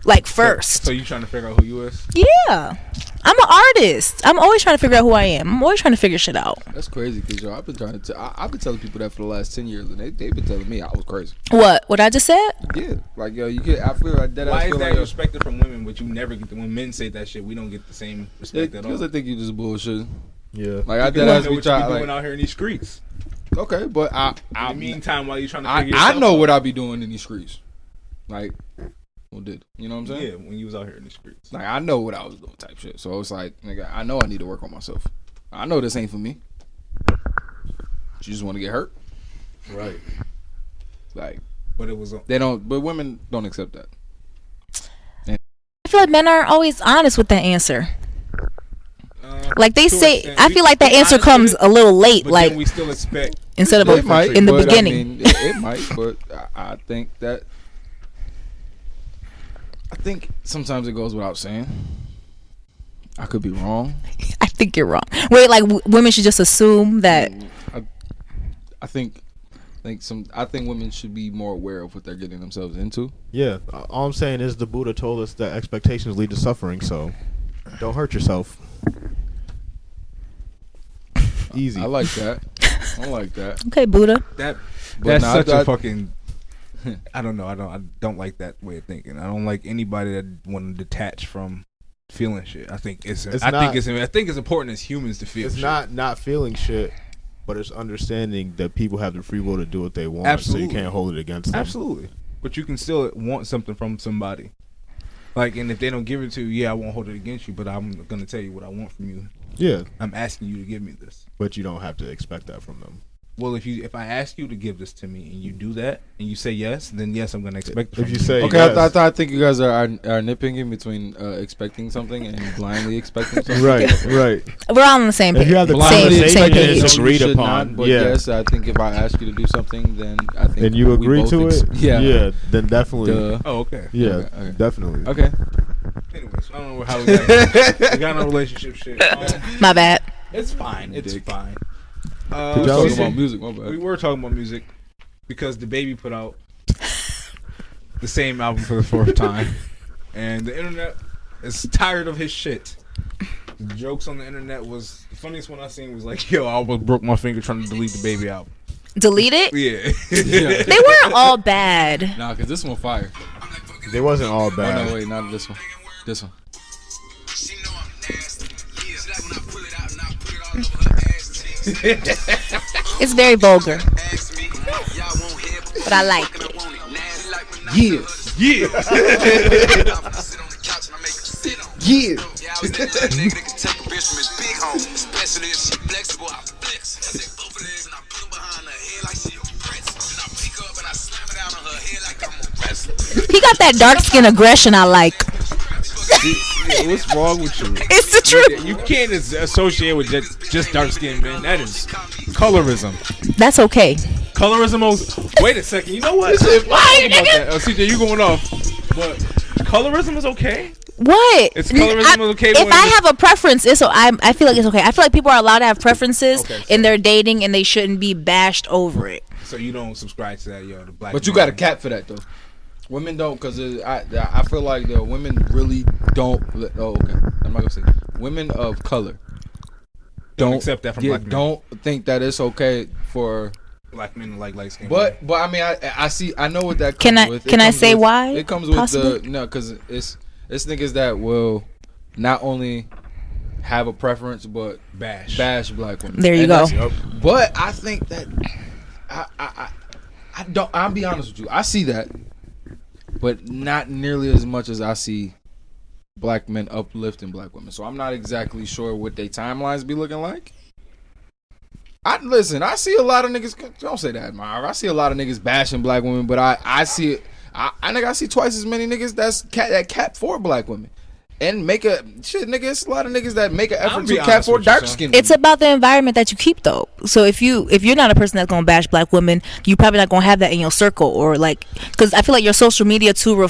Like, first. So you trying to figure out who you is? Yeah. I'm an artist. I'm always trying to figure out who I am. I'm always trying to figure shit out. That's crazy, because I've been trying to. I've been telling people that for the last 10 years, and they've been telling me I was crazy. What I just said? Yeah, like yo, you get. I feel like that. Why I is feel that like, respected from women, but you never get when men say that shit? We don't get the same respect at all. Because I think you just bullshit. Yeah. Like I You did as know we what you try. be doing Like, out here in these streets. okay, but In the meantime, while you're trying to I figure yourself know out. what I be doing in these streets. Like, well, you know what I'm saying? Yeah, when you was out here in the streets. Like I know what I was doing, type shit. So it's like, nigga, I know I need to work on myself. I know this ain't for me. You just want to get hurt, Right. like But it was they don't. But women don't accept that. I feel like men aren't always honest with that answer. Like they to an say, extent. I feel like that We answer honest comes with it, a little late. but Like then we still expect. instead of It might in the but, beginning. I mean, it might, but I think that. I think sometimes it goes without saying. I could be wrong. I think you're wrong. Wait, like women should just assume that. I think women should be more aware of what they're getting themselves into. Yeah. All I'm saying is the Buddha told us that expectations lead to suffering, so don't hurt yourself. Easy. I like that. I like that. Okay, Buddha. That's nah, such I- a fucking. I don't know. I don't like that way of thinking. I don't like anybody that want to detach from feeling shit. I think it's important as humans to feel. It's shit. not feeling shit, but it's understanding that people have the free will to do what they want. Absolutely. So you can't hold it against them. Absolutely. But you can still want something from somebody. Like, and if they don't give it to you, yeah, I won't hold it against you, but I'm gonna tell you what I want from you. Yeah, I'm asking you to give me this. but you don't have to expect that from them. Well, if I ask you to give this to me and you do that and you say yes, then yes, I'm gonna expect it If from you say Okay, yes. I think you guys are nitpicking between expecting something and blindly expecting something. Right. We're all on the same If page. you have the Blindly Same conversation expecting and it's page. something agreed you should upon, not, but yeah. yes, I think if I ask you to do something, then I think And you we agree both to it, yeah. then definitely, Duh. Oh, okay. yeah, Okay. definitely. Okay. Anyways, I don't know how we got, we got no relationship shit. My bad. It's fine. It's Dick. fine. Jealousy. Talking So about music, my we bad. were talking about music because the baby put out the same album for the fourth time, and the internet is tired of his shit. The jokes on the internet was the funniest one I seen was like, "Yo, I almost broke my finger trying to delete the baby album." Delete it. Yeah, Yeah. They weren't all bad. Nah, cause this one fire. They wasn't all Oh bad. no, wait, not this one. This one. It's very vulgar, but I like it. Yeah. yeah. Yeah. He got that dark skin aggression I like. What's wrong with you? It's the truth. You can't associate with just dark skinned men. That is colorism. That's okay. Colorism. Wait a second. You know what? Why, About that. CJ, you going off? But colorism is okay. What? It's colorism is okay If when I it's- have a preference, I feel like it's okay. I feel like people are allowed to have preferences Okay, in their dating, and they shouldn't be bashed over it. So you don't subscribe to that, yo? The black. But you man. got a cap for that though. Women don't, cause I feel like the women really don't. Oh, okay. I'm not gonna say women of color Don't accept that from black men. Don't think that it's okay for. Black men like light skin. But I mean I know what that comes Can I- with. can I comes say with- why, It comes with possibly? cause it's niggas that will not only have a preference but bash. black women. There you And go. that's- But I think that I don't. I'll be honest with you. I see that, but not nearly as much as I see black men uplifting black women. So I'm not exactly sure what their timelines be looking like. I see a lot of niggas. Don't say that, Myra. I see a lot of niggas bashing black women, but I see it. I see twice as many niggas that cap for black women. and make a shit, nigga. It's a lot of niggas that make an effort be to cat honest for with you, dark son. skin. It's about the environment that you keep, though. So if you're not a person that's gonna bash black women, you probably not gonna have that in your circle, or like, because I feel like your social media too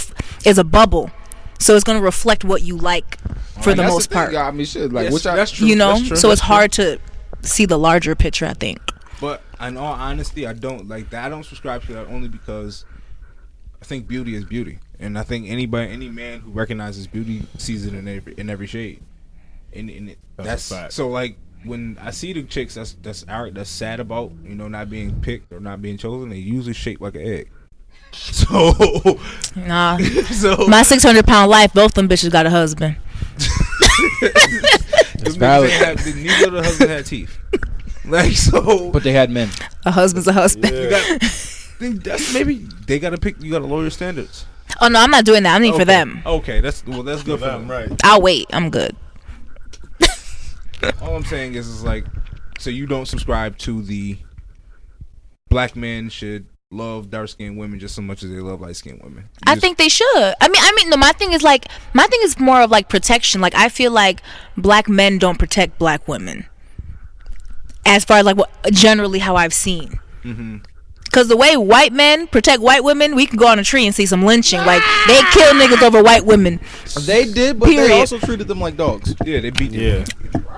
is a bubble, so it's gonna reflect what you like for the That's most part. thing. I mean, shit, like Yes, that's true. You know, That's true. so it's That's true. hard to see the larger picture, I think. But in all honesty, I don't like that. I don't subscribe to that only because I think beauty is beauty, and I think any man who recognizes beauty sees it in every shade. And that's a fact. so like when I see the chicks that's sad about not being picked or not being chosen, they usually shaped like an egg. So Nah, so my 600-pound life, both them bitches got a husband. That's valid. Neither of the husband had teeth. Like so, but they had men. A husband's a husband. you got, that's maybe they got to pick. You got to lower your standards. Oh no, I'm not doing that. I mean for them. Okay, that's good for them. right? I'll wait. I'm good. All I'm saying is like, so you don't subscribe to the black men should love dark skinned women just so much as they love light skinned women. I think they should. I mean, no. My thing is more of like protection. Like I feel like black men don't protect black women, as far as like what generally how I've seen. Because the way white men protect white women, we can go on a tree and see some lynching. Like they kill niggas over white women. They did, but Period. they also treated them like dogs. Yeah, they beat them. Yeah.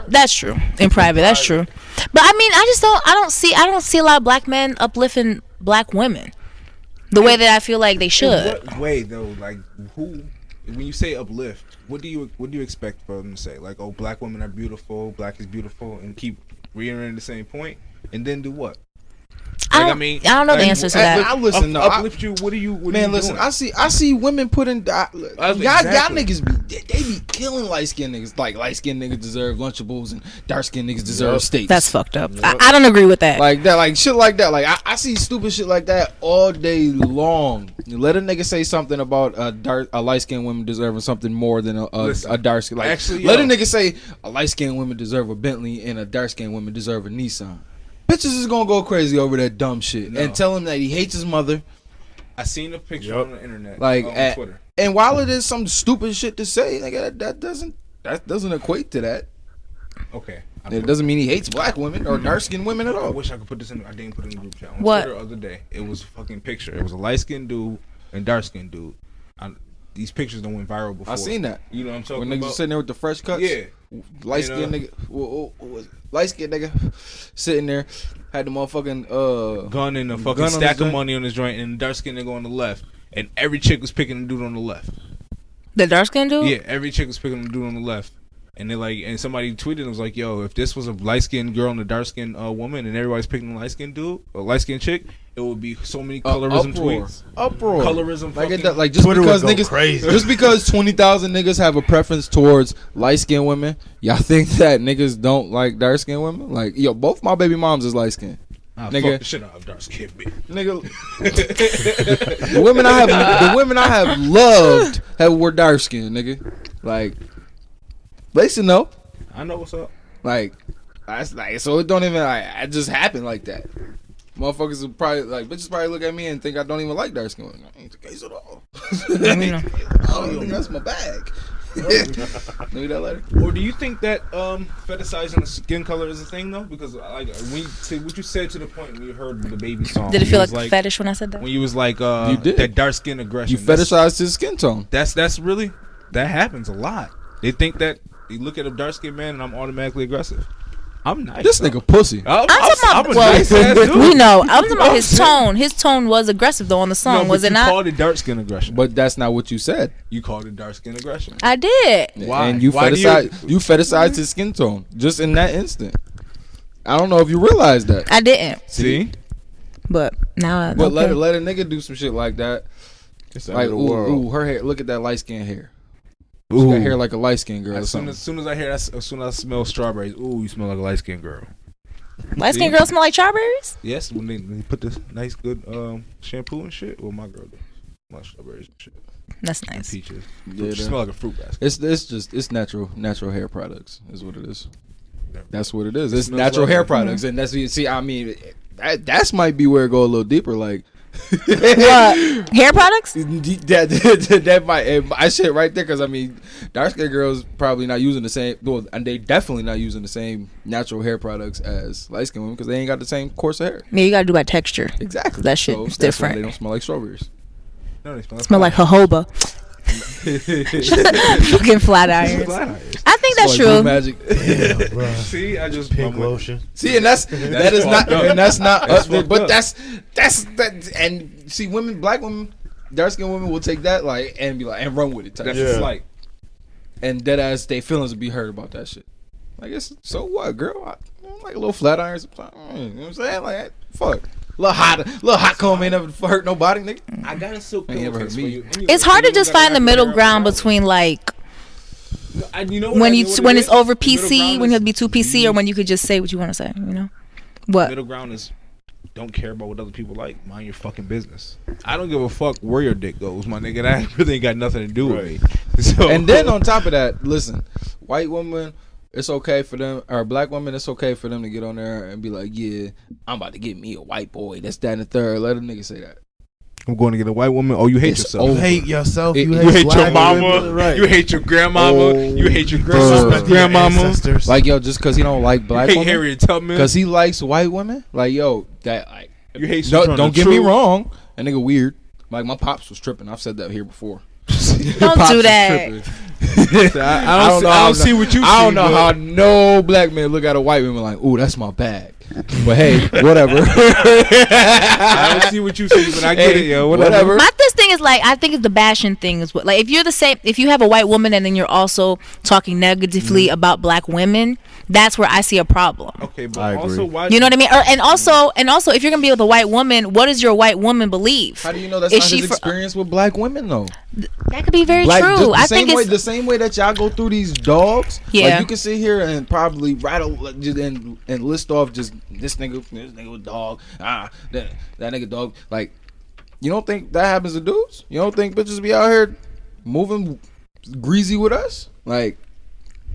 That's true. In private, that's true. But I mean, I don't see a lot of black men uplifting black women the way that I feel like they should. In what way though? Like who? When you say uplift, what do you expect for them to say? Like, oh, black women are beautiful, black is beautiful, and keep reiterating the same point, and then do what? I don't know the answers to that. I listen, no, uplift you. What are you? What man, are you listen. doing? I see women putting. Y'all Exactly. niggas they be killing light skinned niggas. Like light skinned niggas deserve Lunchables and dark skinned niggas deserve steaks. That's fucked up. I don't agree with that. Like that, like shit like that. Like I see stupid shit like that all day long. You let a nigga say something about a light skinned woman deserving something more than a dark skin. Like actually, let a nigga say a light skinned woman deserve a Bentley and a dark skinned woman deserve a Nissan. Bitches is gonna go crazy over that dumb shit and tell him that he hates his mother. I seen a picture on the internet, Like on Twitter. And while it is some stupid shit to say, nigga, that doesn't equate to that. Okay, It doesn't mean he hates black women or dark skinned women at I all. wish I could put this in. I didn't put it in the group chat. On What? Twitter the other day, it was a fucking picture. It was a light skinned dude and dark skinned dude. These pictures don't went viral before. I seen that. You know what I'm talking When niggas about? was sitting there with the fresh cuts. Yeah. Light skinned nigga, light skinned nigga, sitting there, had the motherfucking gun and a fucking gun on stack his of joint. money on his joint, and dark skinned nigga on the left, and every chick was picking the dude on the left. The dark skinned dude? Yeah, every chick was picking the dude on the left. And they like, and somebody tweeted and was like, "Yo, if this was a light skinned girl and a dark skinned woman, and everybody's picking a light skinned dude, a light skinned chick, it would be so many colorism tweets, uproar, colorism. Like, fucking, like just Twitter because would go niggas, crazy. just because 20,000 niggas have a preference towards light skinned women, y'all think that niggas don't like dark skinned women? Like, yo, both my baby moms is light skinned. nigga, fuck the shit out of dark skinned bitch. Nigga, the women I have loved were dark skinned, nigga. Like, listen though. I know what's up. Like, that's like, so it don't even like it just happened like that. Motherfuckers would probably like bitches probably look at me and think I don't even like dark skin women. I ain't the case at all. I don't think that's my bag. Maybe that later. Or do you think that fetishizing skin color is a thing though? Because like when what you said to the point when you heard the baby song, Did it feel was like a fetish when I said that? when you was like You did. that dark skin aggression? You fetishized his skin tone. That's really that happens a lot. They think that you look at a dark skinned man and I'm automatically aggressive. I'm nice. This nigga pussy. I'm talking a about, nice ass dude. we know. I'm talking about his tone. His tone was aggressive though on the song, No, was but it you not? called it dark skin aggression. But that's not what you said. You called it dark skin aggression. I did. Why? And you Why do fetishized his skin tone just in that instant. I don't know if you realize that. I didn't. See? But now I But okay. let a nigga do some shit like that. It's the Like, end of the world. ooh, her hair. Look at that light skin hair. She got hair like a light skinned girl or As soon something. as I hear that, as soon as I smell strawberries, ooh, you smell like a light skinned girl. Light skinned girls smell like strawberries? Yes, when they put this nice good shampoo and shit. Well, my girl does. My strawberries and shit. That's nice. Peaches. Yeah, She smell like a fruit basket. It's natural hair products is what it is. That's what it is. It It's smells natural like hair it. products, and that's what you see. I mean, that's might be where it go a little deeper. Like, What? Hair products? That might I shit right there, because I mean, dark skinned girls probably not using the same, well, and they definitely not using the same natural hair products as light skinned women, because they ain't got the same course of hair. Yeah, you gotta do by texture. Exactly. That shit is different. They don't smell like strawberries. No, they Smell like jojoba. Fucking flat irons. I think that's true. Magic. Damn, bro. See, I just Pink lotion. See, and that is not, and that's not, but that's that, and see, black women, dark skinned women will take that like and be like and run with it. That's Yeah. just like, and dead ass, they feelings will be hurt about that shit. Like, it's so what, girl? I like a little flat iron sometimes. You know what I'm saying? Like, fuck. Little hot comb ain't never hurt nobody, nigga. I got a silk Ain't ever pillowcase hurt for me. you. Anyway, It's hard to you just gotta find the wrap middle your ground hair around. between like You know when it it's over is? The middle PC, ground when you is- have to be too PC, or when you could just say what you want to say. You know what? Middle ground is don't care about what other people like. Mind your fucking business. I don't give a fuck where your dick goes, my nigga. That really ain't got nothing to do with me. So, And then on top of that, listen, white women, it's okay for them, or black women, it's okay for them to get on there and be like, yeah, I'm about to get me a white boy. That's that and the third. Let a nigga say that. I'm going to get a white woman. Oh, you hate It's yourself. over. You hate yourself. You You hate your black mama. women, right. You hate your grandmama. Oh, you hate your bruh. grandmama. Ancestors. Like, yo, just because he don't like black You hate women, Harriet Tubman. because he likes white women, like, yo, that, like, You hate no, Sojourner don't get me Truth. wrong, that nigga weird. Like, my pops was tripping. I've said that here before. Don't Pops do was that. tripping. I don't see what you see. I don't know but- how no black man look at a white woman like, ooh, that's my bag. But hey, whatever. I don't see what you see, but I get it, yo. Whatever. My this thing is like, I think it's the bashing thing is what, like, if you're the same, if you have a white woman and then you're also talking negatively about black women, that's where I see a problem. Okay, but I agree. also why? You know what I mean? And also, if you're gonna be with a white woman, what does your white woman believe? How do you know that's Is not she his for- experience with black women though? That could be very Like, just true. the I same think way, it's the same way that y'all go through these dogs. Yeah. Like, you can sit here and probably rattle just and list off just this nigga was dog. That nigga dog. Like, you don't think that happens to dudes? You don't think bitches be out here moving greasy with us? Like,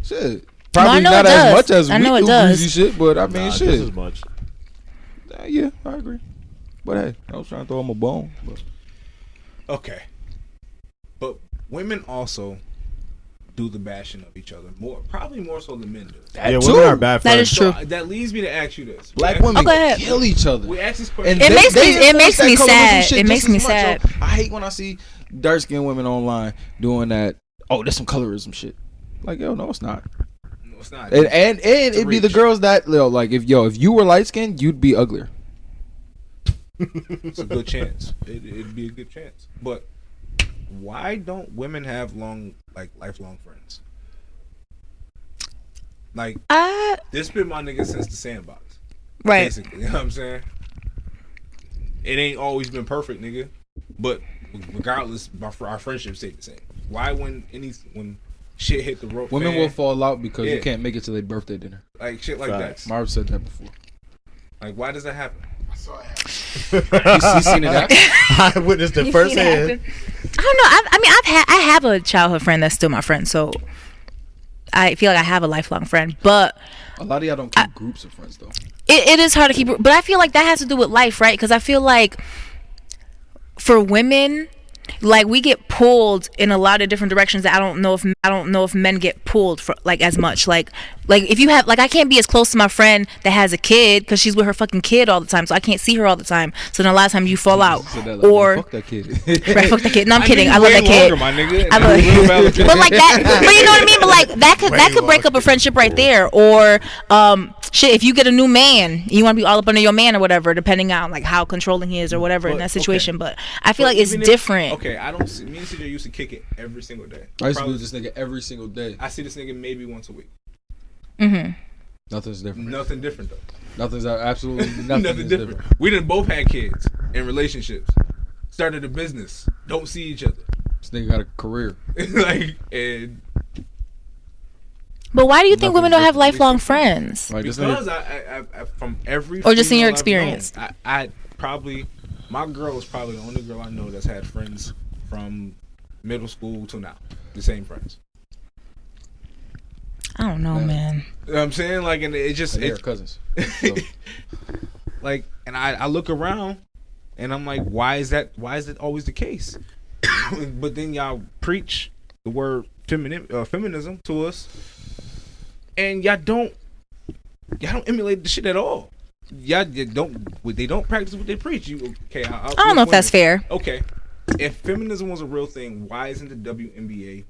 shit. Probably know not it as does. much as I we know it do does. greasy shit, but I mean, Just shit. as much. Yeah, I agree. But hey, I was trying to throw him a bone. But. Okay, but women also do the bashing of each other probably more so than men do. That Yeah, too. women are bad That friends. is true. So, that leads me to ask you this: Black We women go ahead. kill each other. We ask this question. And It they- makes they me- it enforce makes that me colorism sad. shit It just makes as me much, yo. sad. I hate when I see dark skinned women online doing that. Oh, there's some colorism shit. Like, yo, no, it's not. No, it's not. And It's a it'd be the reach. girls that, yo, like, if you were light skinned, you'd be uglier. It's a good chance. It'd be a good chance. But why don't women have lifelong friends? Like, this been my nigga since the sandbox. right. Basically, you know what I'm saying? It ain't always been perfect, nigga. But regardless, our friendship stayed the same. Why when shit hit the road, Women will fall out because Yeah. you can't make it to their birthday dinner. like shit like Facts. that. Marv said that before. Like, why does that happen? You seen it happen? I witnessed it You firsthand. seen it happen? I don't know. I mean, I have a childhood friend that's still my friend, so I feel like I have a lifelong friend. But A lot of y'all don't keep groups of friends, though. it is hard to keep. But I feel like that has to do with life, right? Because I feel like for women, like, we get pulled in a lot of different directions that I don't know if men get pulled for, like, as much. Like if you have, like, I can't be as close to my friend that has a kid because she's with her fucking kid all the time, so I can't see her all the time. So then a lot of times you fall out. Said that like, Or man, fuck that kid. right, fuck that kid. No, I'm kidding. knew I you love way that kid. longer, my nigga. I love Real valid. but like that, but you know what I mean. But like that could break up a friendship right there. Or shit, if you get a new man, you want to be all up under your man or whatever, depending on like how controlling he is or whatever in But, that situation. okay. But I feel like it's Even if- different. Okay, I don't see. Me and CJ used to kick it every single day. I used to Probably- do this nigga every single day. I see this nigga maybe once a week. Mm-hmm. Nothing's different. Nothing different though. Nothing's absolutely nothing, Nothing is different. We done both had kids in relationships. Started a business. Don't see each other. This nigga got a career. Like, and But why do you think Nothing women don't have different. lifelong friends? Like, this because nigga, I from every Or just in your female I've known, experience? I probably my girl is probably the only girl I know that's had friends from middle school to now. The same friends. I don't know, Yeah. man. You know what I'm saying? Like, and it just they're it, cousins. So, like, and I look around, And I'm like, why is that always the case? But then y'all preach the word feminism to us, and y'all don't emulate the shit at all. They don't practice what they preach. I don't know if that's fair. Okay, if feminism was a real thing, why isn't the WNBA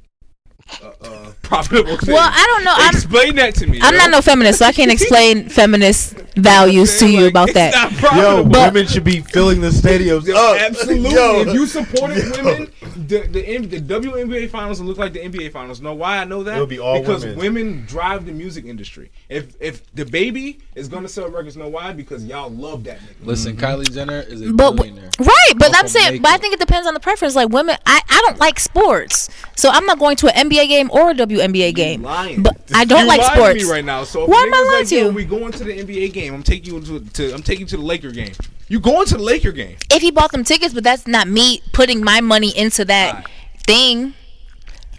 profitable thing? Well, I don't know. Explain that to me. I'm not no feminist, so I can't explain feminist values to you about that. Yo, women should be filling the stadiums up. Absolutely. Yo. If you supported women, the WNBA finals will look like the NBA finals. Know why I know that? It'll be all because women. Women drive the music industry. If the baby is gonna sell records, know why? Because y'all love that nigga. Listen, Kylie Jenner is a billionaire. Right, but I'm Off saying, of but I think it depends on the preference. Like women, I don't like sports, so I'm not going to an NBA game or a WNBA game. Lying. But I don't you like lying sports. To me right now. So if Why am I niggas lying like, to you? We going to the NBA game. I'm taking you to the Laker game. You going to the Laker game? If he bought them tickets, but that's not me putting my money into that thing.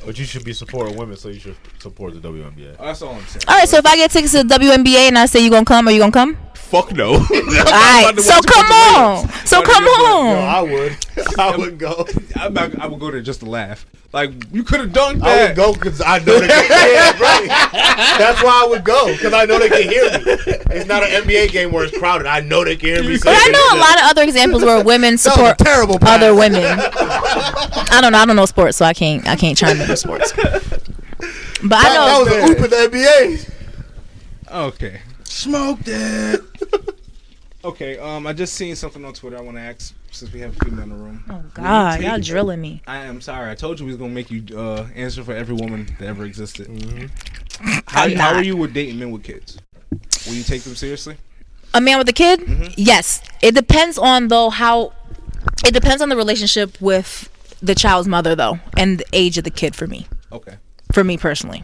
But you should be supporting women, so you should support the WNBA. That's all I'm saying. All right, so if I get tickets to the WNBA and I say you gonna come, are you gonna come? Fuck no. All right, so come on. So come Yo, on. I would. I would go. I would go there just to laugh. Like, you could have dunked I that. would go because I know they can hear me. Right. That's why I would go, because I know they can hear me. It's not an NBA game where it's crowded. I know they can hear me. But I know a lot of other examples where women support terrible other women. I don't know sports, so I can't chime in with sports. But I know that was an oop in the NBA. Okay. Smoked it. Okay, I just seen something on Twitter I want to ask, since we have a female in the room. Oh God, y'all drilling me. I am sorry. I told you we was going to make you answer for every woman that ever existed. Mm-hmm. How are you with dating men with kids? Will you take them seriously? A man with a kid? Mm-hmm. Yes. It depends on it depends on the relationship with the child's mother though, and the age of the kid for me. Okay. For me personally.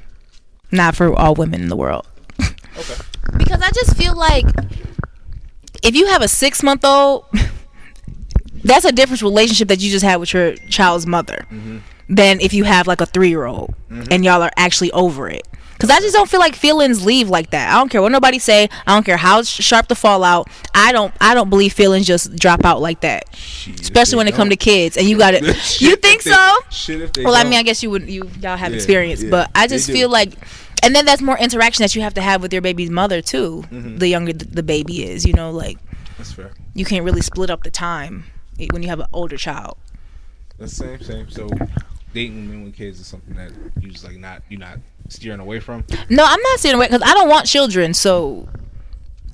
Not for all women in the world. Okay. Because I just feel like if you have a 6-month-old, that's a different relationship that you just had with your child's mother than if you have like a 3-year-old and y'all are actually over it. Because I just don't feel like feelings leave like that. I don't care what nobody say. I don't care how sharp the fallout. I don't believe feelings just drop out like that. Especially when it come to kids and you got it. You think so? Well, I mean, I guess y'all have experience, but I just feel like. And then that's more interaction that you have to have with your baby's mother too. The younger the baby is, like that's fair. You can't really split up the time when you have an older child. That's same. So dating men with kids is something that you just like you're not steering away from. No, I'm not steering away because I don't want children. So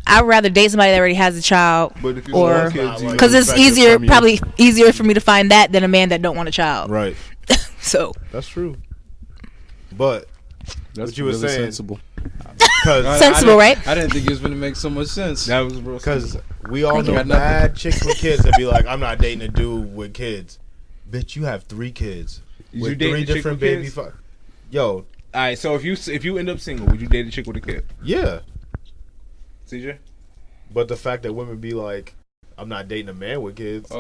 I'd rather date somebody that already has a child, or because it's probably easier for me to find that than a man that don't want a child. Right. So that's true. But That's what you were really saying, sensible. Sensible, right? I didn't think it was going to make so much sense. That was real. Because we all know bad chicks with kids that be like, I'm not dating a dude with kids. Bitch, you have 3 kids. You with date 3 a chick different with baby. kids? Yo. All right. So if you end up single, would you date a chick with a kid? Yeah. CJ? But the fact that women be like, I'm not dating a man with kids.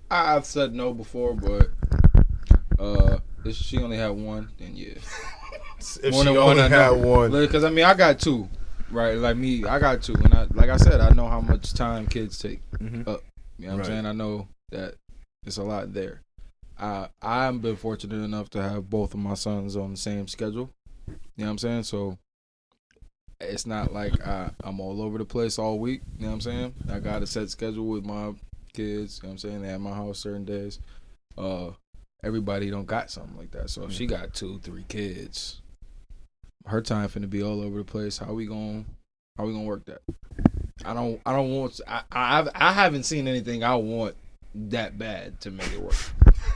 I've said no before, but if she only had one, then yeah. If she only had one. Because, I mean, I got 2. Right? Like me, I got 2. And like I said, I know how much time kids take up. You know what I'm saying? I know that it's a lot there. I've been fortunate enough to have both of my sons on the same schedule. You know what I'm saying? So it's not like I'm all over the place all week. You know what I'm saying? I got a set schedule with my kids. You know what I'm saying? They at my house certain days. Everybody don't got something like that. So if she got 2, 3 kids, her time finna be all over the place. How we gonna work that? I don't want. I haven't seen anything I want that bad to make it work.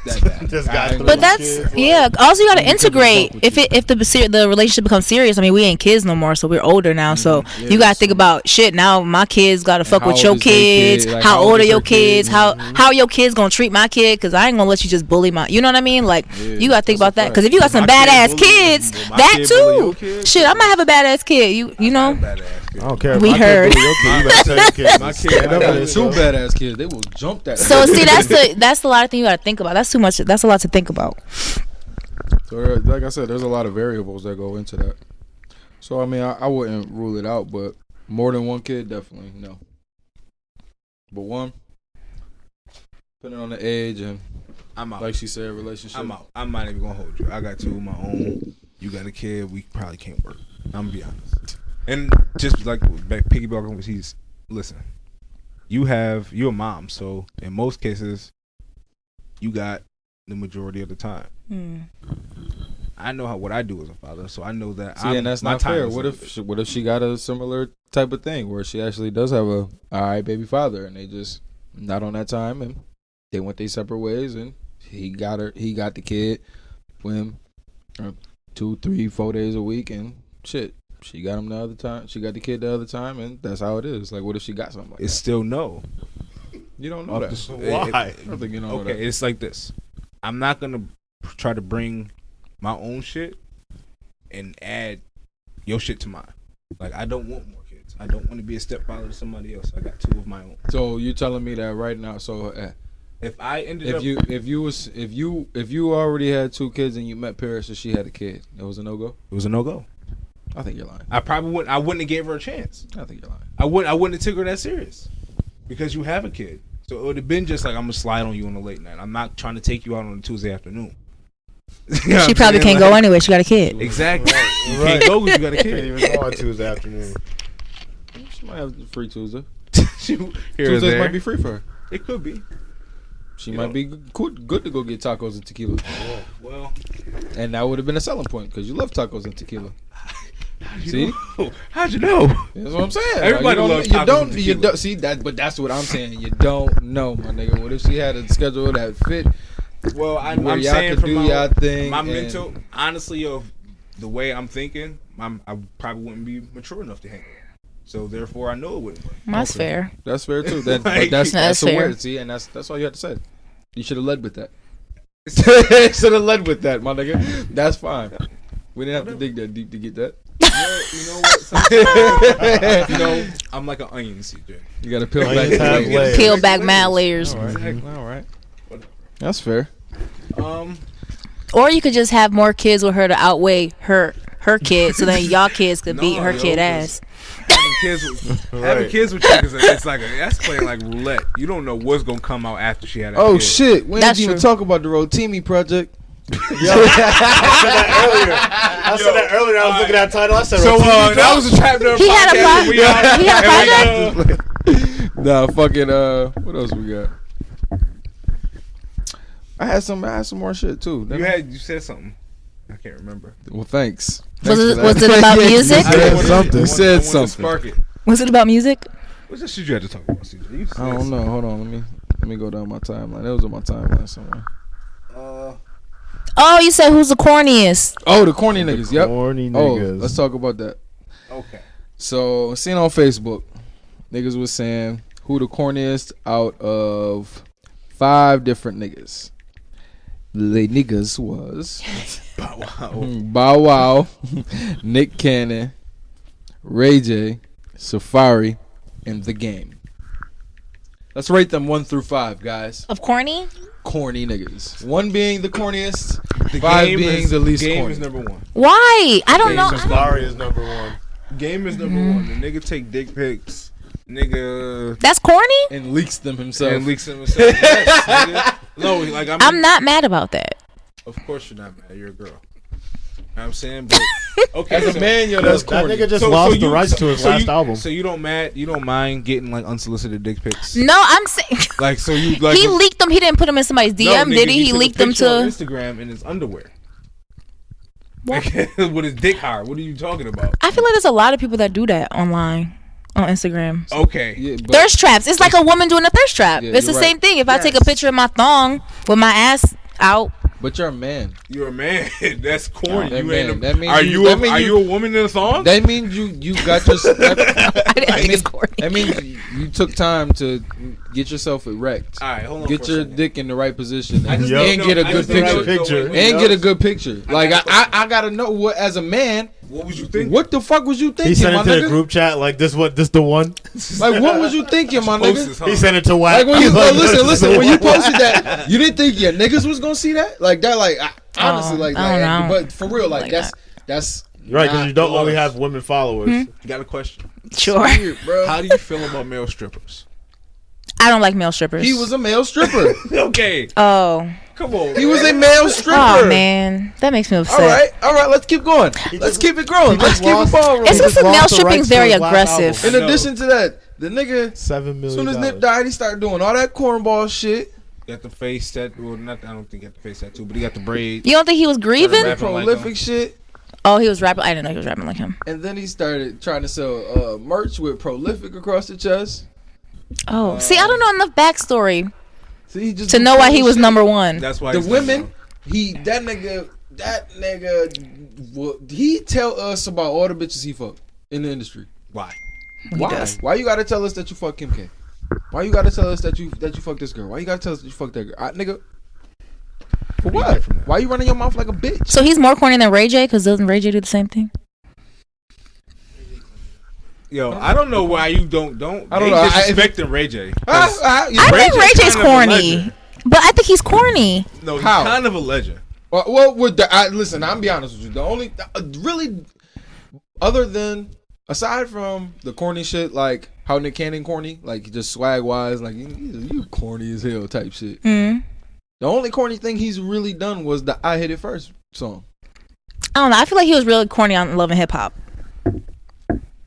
That bad. But that's Also, you got to integrate if the relationship becomes serious. I mean, we ain't kids no more, so we're older now. So you got to think about shit. Now my kids got to fuck with your kids. Like, how old are your kids? How are your kids gonna treat my kid? Because I ain't gonna let you just bully my. You know what I mean? Like you got to think about that. Because if you got some badass kids, that too. Shit, I might have a badass kid. You know. I don't care. We heard. My kid, I got 2 badass kids. They will jump that. So see, that's a lot of things you got to think about. That's too much. That's a lot to think about. So like I said, there's a lot of variables that go into that. So I mean, I wouldn't rule it out, but more than 1 kid, definitely no. But 1, Putting on the age and I'm out. like she said, relationship. I'm out. I'm not even gonna hold you. I got two of my own. You got a kid. We probably can't work. I'm gonna be honest. And just like piggybacking with he's listen. You're a mom, so in most cases, you got the majority of the time. I know what I do as a father, so I know that. See, and that's not fair. What if she got a similar type of thing where she actually does have a all right baby father, and they just not on that time, and they went their separate ways, and he got the kid when 2, 3, 4 days a week, and shit. She got him the other time. She got the kid the other time, and that's how it is. Like, what if she got something like it's that? still no. You don't know that. Why? I don't think you know that. Okay, it's like this. I'm not gonna try to bring my own shit and add your shit to mine. Like, I don't want more kids. I don't want to be a stepfather to somebody else. I got 2 of my own. So you're telling me that right now? So if I ended up, if you already had 2 kids and you met Paris and she had a kid, it was a no-go. it was a no go. I think you're lying. I probably wouldn't. I wouldn't have gave her a chance. I think you're lying. I wouldn't have took her that serious because you have a kid. So it would have been just like, I'm gonna slide on you on a late night. I'm not trying to take you out on a Tuesday afternoon. She probably can't go anyway. She got a kid. Exactly. You can't go because you got a Can't kid. even go on Tuesday afternoon. She might have free Tuesday. Here or Tuesdays there. might be free for her. It could be. She might be good to go get tacos and tequila. Well, And that would have been a selling point because you love tacos and tequila. See? How'd you know? That's what I'm saying. Everybody Like, loves you tacos don't and you tequila. don't see that, but that's what I'm saying. You don't know, my nigga. What if she had a schedule that fit? Well, I'm Where y'all saying could from do my, y'all thing my and- mental, honestly, the way I'm thinking, I probably wouldn't be mature enough to hang with her. So therefore, I know it wouldn't work. That's fair. That's fair too. But Like, that's That's a fair. word. See, and that's all you had to say. You should have led with that. Should have led with that, my nigga. That's fine. We didn't have to dig that deep to get that. You know what? Sometimes, I'm like an onion, CJ. You got to peel Onions back. have the layers. layers. Peel back mad layers. All right. Exactly. All right. That's fair. Or you could just have more kids with her to outweigh her kid, so then y'all kids could beat her kid ass. Having kids with chicks, it's like that's playing like roulette. You don't know what's gonna come out after she had a Oh kid. shit! We That's didn't even true. talk about the Rotimi project. I said that earlier. I was looking at that title. I said, So that was a TrapNerd He had a podcast. pro- We out. he had a project? Nah, fucking. What else we got? I had some more shit too. You said something. I can't remember. Well, thanks. Was Thanks it for was that. it about Yeah, music? You said wanted- something. I You said I wanted to something. Spark it. Was it about music? What's that shit you had to talk about, CJ? You said I don't know. Hold on. Let me go down my timeline. It was on my timeline somewhere. Oh, you said who's the corniest? Oh, the corny niggas. Yep. Corny Oh, niggas. let's talk about that. Okay. So, seen on Facebook, niggas was saying who the corniest out of 5 different niggas. The niggas was Bow Wow, Nick Cannon, Ray J, Safari, and The Game. Let's rate them 1 through 5, guys. Of corny? Corny niggas. 1 being the corniest, The 5 game being is, the least game corny. is number 1. Why? I don't know. Safari is number 1. Game is number 1. The nigga take dick pics. Nigga That's corny? And leaks them himself. and leaks him himself. Yes, nigga. No, like I'm not mad about that. Of course you're not mad. You're a girl. You know what I'm saying, but okay. As a man, yo, that's That corny. nigga just lost the rights to his last album. So you don't mind getting like unsolicited dick pics? No, I'm saying Like so you like he leaked them. He didn't put them in somebody's DM, No, nigga, did he? you He took a leaked them picture on to. Instagram in his underwear. What? With his dick hard. What are you talking about? I feel like there's a lot of people that do that online on Instagram. Okay. Yeah, but Thirst traps. It's like a woman doing a thirst trap. Yeah, It's the you're same right. thing. If I take a picture of my thong with my ass out, but you're a man. You're a man. That's corny. That You man. ain't a, That means are you- you, that a, mean are you- you a woman in a thong? That means you got your. I didn't think it's corny. That means you took time to get yourself erect. All right, hold on. Get for a your second. dick in the right position I and, just Yup. and get a I good just don't know- picture. no, wait, And get a good picture. Like I gotta know what as a man. What was you thinking? What the fuck was you thinking, He sent my it to nigga? the group chat like this the one. Like what was you thinking, my Post nigga? this, huh? He sent it to Wack. Like when you Like, listen, this is the when you one. posted that, you didn't think your niggas was gonna see that, like that, like honestly, like, I don't know. but for real, like Like that's Right, because you don't not only love. have women followers. You got a question? Sure. Weird, bro. How do you feel about male strippers? I don't like male strippers. He was a male stripper. Okay, Oh. come on. He was a male stripper. Oh man, that makes me upset. All right. Let's keep going. Let's keep it growing. Let's keep it ball rolling. It's just that male lost the stripping rights is very to his last aggressive. album. In addition to that, the nigga, $7 as million. soon as Nip died, he started doing all that cornball shit. Got the face tattoo. Well, not. I don't think he got the face tattoo, but he got the braid. You don't think he was grieving? Rapping like Prolific him. shit. Oh, he was rapping. I didn't know he was rapping like him. And then he started trying to sell merch with Prolific across the chest. Oh, see, I don't know enough backstory So he just to know why he was number one. That's why the he's women. That nigga. He tell us about all the bitches he fucked in the industry. Why? Why? does. Why you gotta tell us that you fuck Kim K? Why you gotta tell us that you fuck this girl? Why you gotta tell us that you fuck that girl? Nigga. For what? Why you running your mouth like a bitch? So he's more corny than Ray J, because doesn't Ray J do the same thing? Yo, I don't know why you don't. I don't know. Disrespecting Ray J. I Ray think J's Ray J's kind of a corny, legend. but I think he's corny. No, he's How? kind of a legend. Well, listen, I'm be honest with you. The only really, other than aside from the corny shit, like how Nick Cannon corny, like just swag wise, like you corny as hell type shit. Mm. The only corny thing he's really done was the "I Hit It First" song. I don't know. I feel like he was really corny on Love and Hip Hop.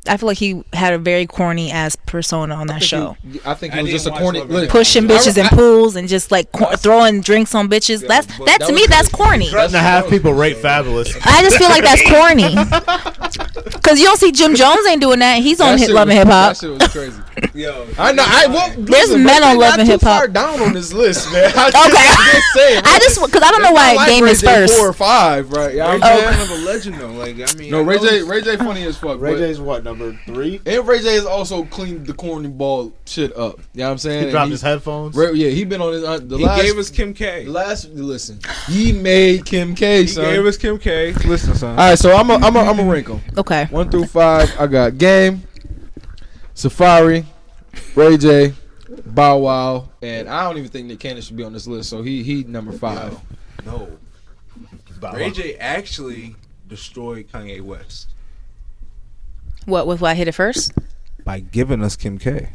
I feel like he had a very corny ass persona on that show. I think I it was didn't just a watch corny. Love and Hip Hop. Pushing bitches in pools and just like throwing drinks on bitches. Yeah, That but to me, that's corny. Threatening to have people rate Fabulous. I just feel like that's corny. Cause you don't see Jim Jones ain't doing that. He's on Love and Hip Hop. That shit was crazy. Yo, I know. There's men on Love and Hip Hop. Far down on this list, man. Okay. I just because I don't know why Game is first. 4 or 5, right? Ray J kind of a legend though. Like I mean, No, I know Ray J funny as fuck. Ray but- J's what, number 3? And Ray J has also cleaned the corny ball shit up. You know what I'm saying? He dropped his headphones. He been on his he gave us Kim K. listen. He made Kim K, He son. gave us Kim K. Listen, son. All right, so I'm a rank them. Okay. 1 through 5. I got Game, Safari, Ray J, Bow Wow, and I don't even think Nick Cannon should be on this list. So he number 5. No, Ray J actually destroyed Kanye West What with I Hit It First? by giving us Kim K.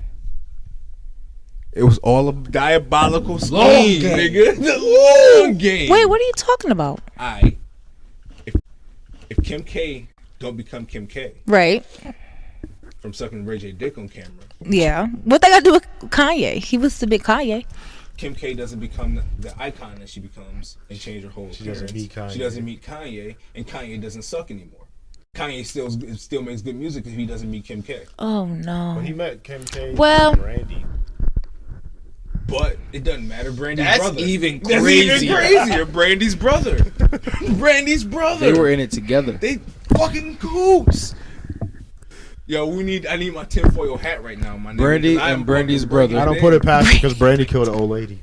It was all a diabolical scheme, Long game. nigga. The long game. Wait, what are you talking about? If Kim K don't become Kim K Right. from sucking Ray J dick on camera, Yeah. What they got to do with Kanye? He was the big Kanye. Kim K doesn't become the icon that she becomes and change her whole She doesn't appearance. meet Kanye. She doesn't meet Kanye, and Kanye doesn't suck anymore. Kanye still makes good music if he doesn't meet Kim K. Oh no. When he met Kim K Well- and Randy. But it doesn't matter. Brandy's That's brother. even That's crazier. even crazier. Brandy's brother. Brandy's brother. They were in it together. They fucking coops. Yo, I need my tinfoil hat right now, my nigga. Brandy 'cause I am and Brandy's fucking breaking brother. I don't it put in. it past you because Brandy killed an old lady.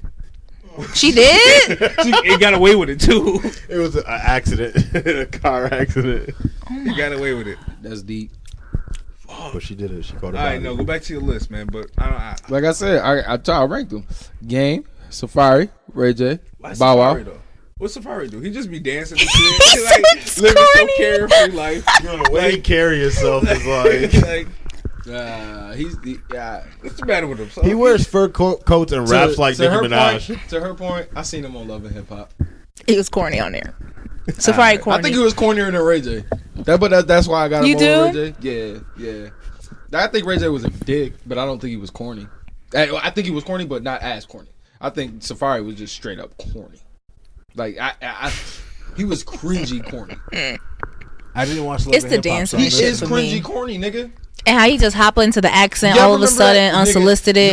She did? It got away with it too. It was an accident, a car accident. It got away with it. That's deep. But she did it. She caught it. All right, no, go back to your list, man. But I Like I said, I ranked them. Game, Safari, Ray J, why Bow Wow. Safari though? What's Safari do? He just be dancing and shit, like living so carefree life. The way he carry himself is like. like, what's the matter with him? Son? He wears fur coats and raps like Nicki Minaj. To her point, I seen him on Love and Hip Hop. He was corny on there. Safari corny. I think he was cornier than Ray J. That's why I got him You over do? Ray J. Yeah. I think Ray J was a dick, but I don't think he was corny. I think he was corny, but not as corny. I think Safari was just straight up corny. Like he was cringy corny. I didn't watch Love It's and the Hip Hop, dancing so He shit is for cringy me. corny, nigga. And how he just hop into the accent Y'all all of a remember sudden, that, nigga? unsolicited.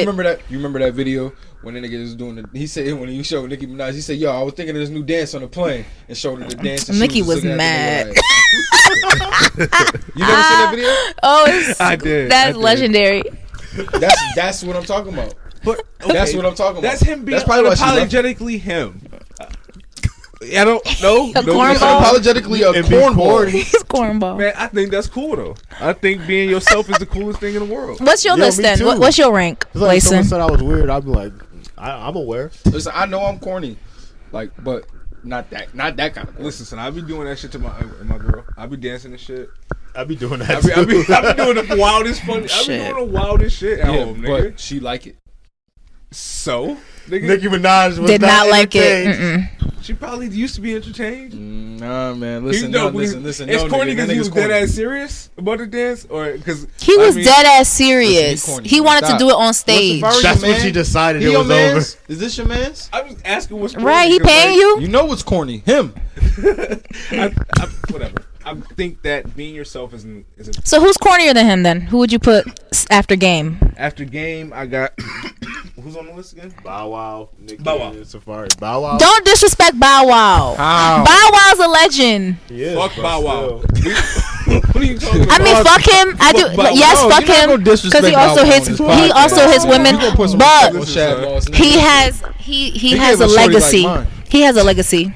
You remember that video when the nigga was doing he said when he showed Nicki Minaj, he said, "Yo, I was thinking of this new dance on the plane," and showed her the dance. And Nicki she was looking at mad. the nigga like- You never seen that video? Oh, it's, I did. That's legendary. That's what I'm talking about. But That's what I'm talking about. That's him being probably why she left. unapologetically him. I don't know. A He's cornball. unapologetically a And be cornball. corny. He's cornball. Man, I think that's cool though. I think being yourself is the coolest thing in the world. What's your Yo, list me then? too. What's your rank, It's like if someone Layson? said I was weird, I'd be like, I'm aware. Listen, I know I'm corny, like, but not that kind of corny. Listen, son, I be doing that shit to my girl. I be dancing and shit. I'd be doing that I be too. doing the wildest funny. I be Shit. doing the wildest shit at Yeah, home, nigga. but she like it. So, nigga, Nicki Minaj was Did not like it. entertained. she probably used to be entertained. Nah, man. Listen, listen. It's No, corny nigga, because that he was nigga's dead corny. ass serious about the dance, or because He was dead ass serious. corny, He man. wanted Stop. to do it on stage. What's the That's your when she man? decided He it your was over. mans? Is this your man's? I was asking what's corny Right? He because, paying you? You know what's corny? Him. whatever. I think that being yourself is a, So who's cornier than him then? Who would you put after game? after game. I got who's on the list again? Bow Wow, Nicki Bow Wow. and Safari. Bow Wow. Don't disrespect Bow Wow. How? Bow Wow's a legend. He is, Fuck but Bow Wow. still. What are you talking about? I mean, fuck him. I do. Bow Wow. Yes, No, fuck you're not him. gonna disrespect Because he Bow also Wow on hits. this He podcast. also hits women. You gonna put some But respect on Shad Moss, nigga. he has. He has gave a a shorty like legacy. mine. He has a legacy.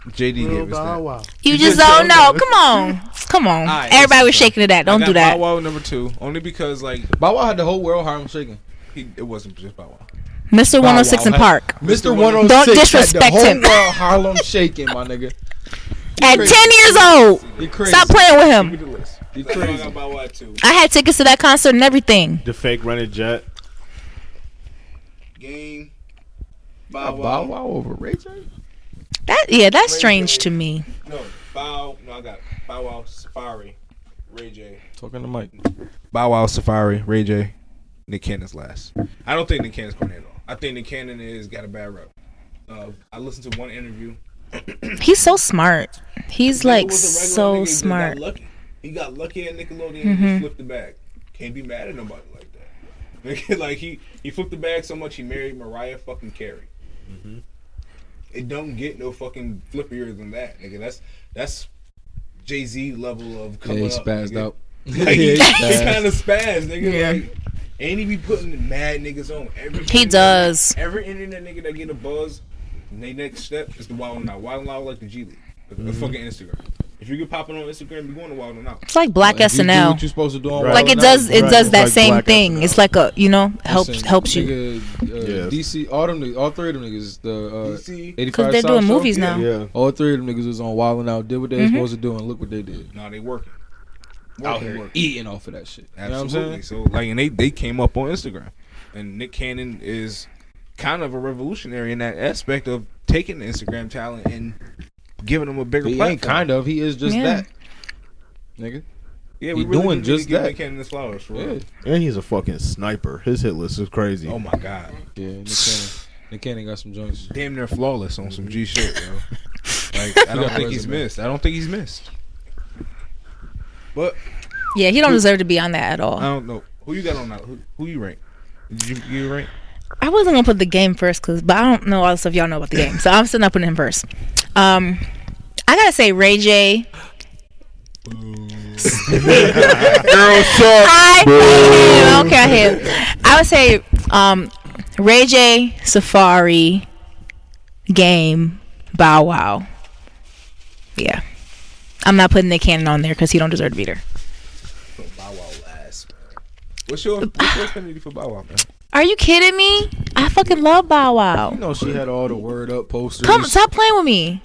JD gave us Bow that. Wow. You just don't know. Come on. Come on. Alright, Everybody was listen, shaking to that. Don't I do got that. Bow Wow number 2, only because like Bow Wow had the whole world Harlem shaking. it wasn't just Bow Wow. Mr. 106 in Wow. Park. Mr. Don't 106 had the disrespect whole him. world Harlem shaking, my nigga. At 10 years old. He crazy. Stop playing with Give him. me the list. He That's why crazy. I got Bow Wow 2. I had tickets to that concert and everything. The fake rented jet. Game. Bow Wow over Ray J? That's strange to me. No, I got Bow Wow, Safari, Ray J. Talking to Mike. Bow Wow, Safari, Ray J. Nick Cannon's last. I don't think Nick Cannon's corny at all. I think Nick Cannon is got a bad rep. I listened to one interview. He's so smart. He's like Nigga was a regular so nigga, he just smart. got lucky. He got lucky at Nickelodeon and just flipped the bag. Can't be mad at nobody like that. Nigga, like he flipped the bag so much he married Mariah fucking Carey. It don't get no fucking flippier than that, nigga. That's Jay-Z level of coming he up. spazzed nigga. out. Like, he spazzed. kind of spazzed, nigga. Yeah. Like, and he be putting mad niggas on. He does. Every internet nigga that get a buzz, their next step is the Wild 'N Out. Wild 'N Out like the G League. The fucking Instagram. If you get popping on Instagram, you're going to Wild 'N Out. It's like Black If you do SNL. what you supposed to do on Right. Like Wild it 'N does. Out, It Right. does It's that like same Black thing. SNL. It's like a helps listen, helps you. nigga, Yes. DC, all them niggas, all three of them niggas, the DC. 85 Because they're South doing show, movies now. Yeah. all three of them niggas was on Wild 'N Out, did what they were supposed to do, and look what they did. Nah, they working. Out here eating off of that shit. You know what I'm Absolutely. saying? So like, and they came up on Instagram, and Nick Cannon is kind of a revolutionary in that aspect of taking the Instagram talent and giving them a bigger He platform. ain't kind of. He is just Yeah. that. Nigga. Yeah, he we really doing do just need to give that. Nick Cannon his flowers. For real. Yeah. And he's a fucking sniper. His hit list is crazy. Oh my god. Yeah, Nick Cannon got some joints. Damn near flawless on some G shit, yo. Like I don't got a think he's resume. missed. I don't think he's missed. But Yeah, he don't deserve to be on that at I all. don't know who you got on that. Who you rank? Did you rank? I wasn't gonna put the game first, but I don't know all the stuff y'all know about the game, so I'm still not putting him first. I gotta say Ray J. I hate him. I don't care. I hate him. I would say Ray J, Safari, Game, Bow Wow. Yeah, I'm not putting Nick Cannon on there because he don't deserve to be there. Put Bow Wow last. What's your affinity for Bow Wow, man? Are you kidding me? I fucking love Bow Wow. You know she had all the word up posters. Come, stop playing with me.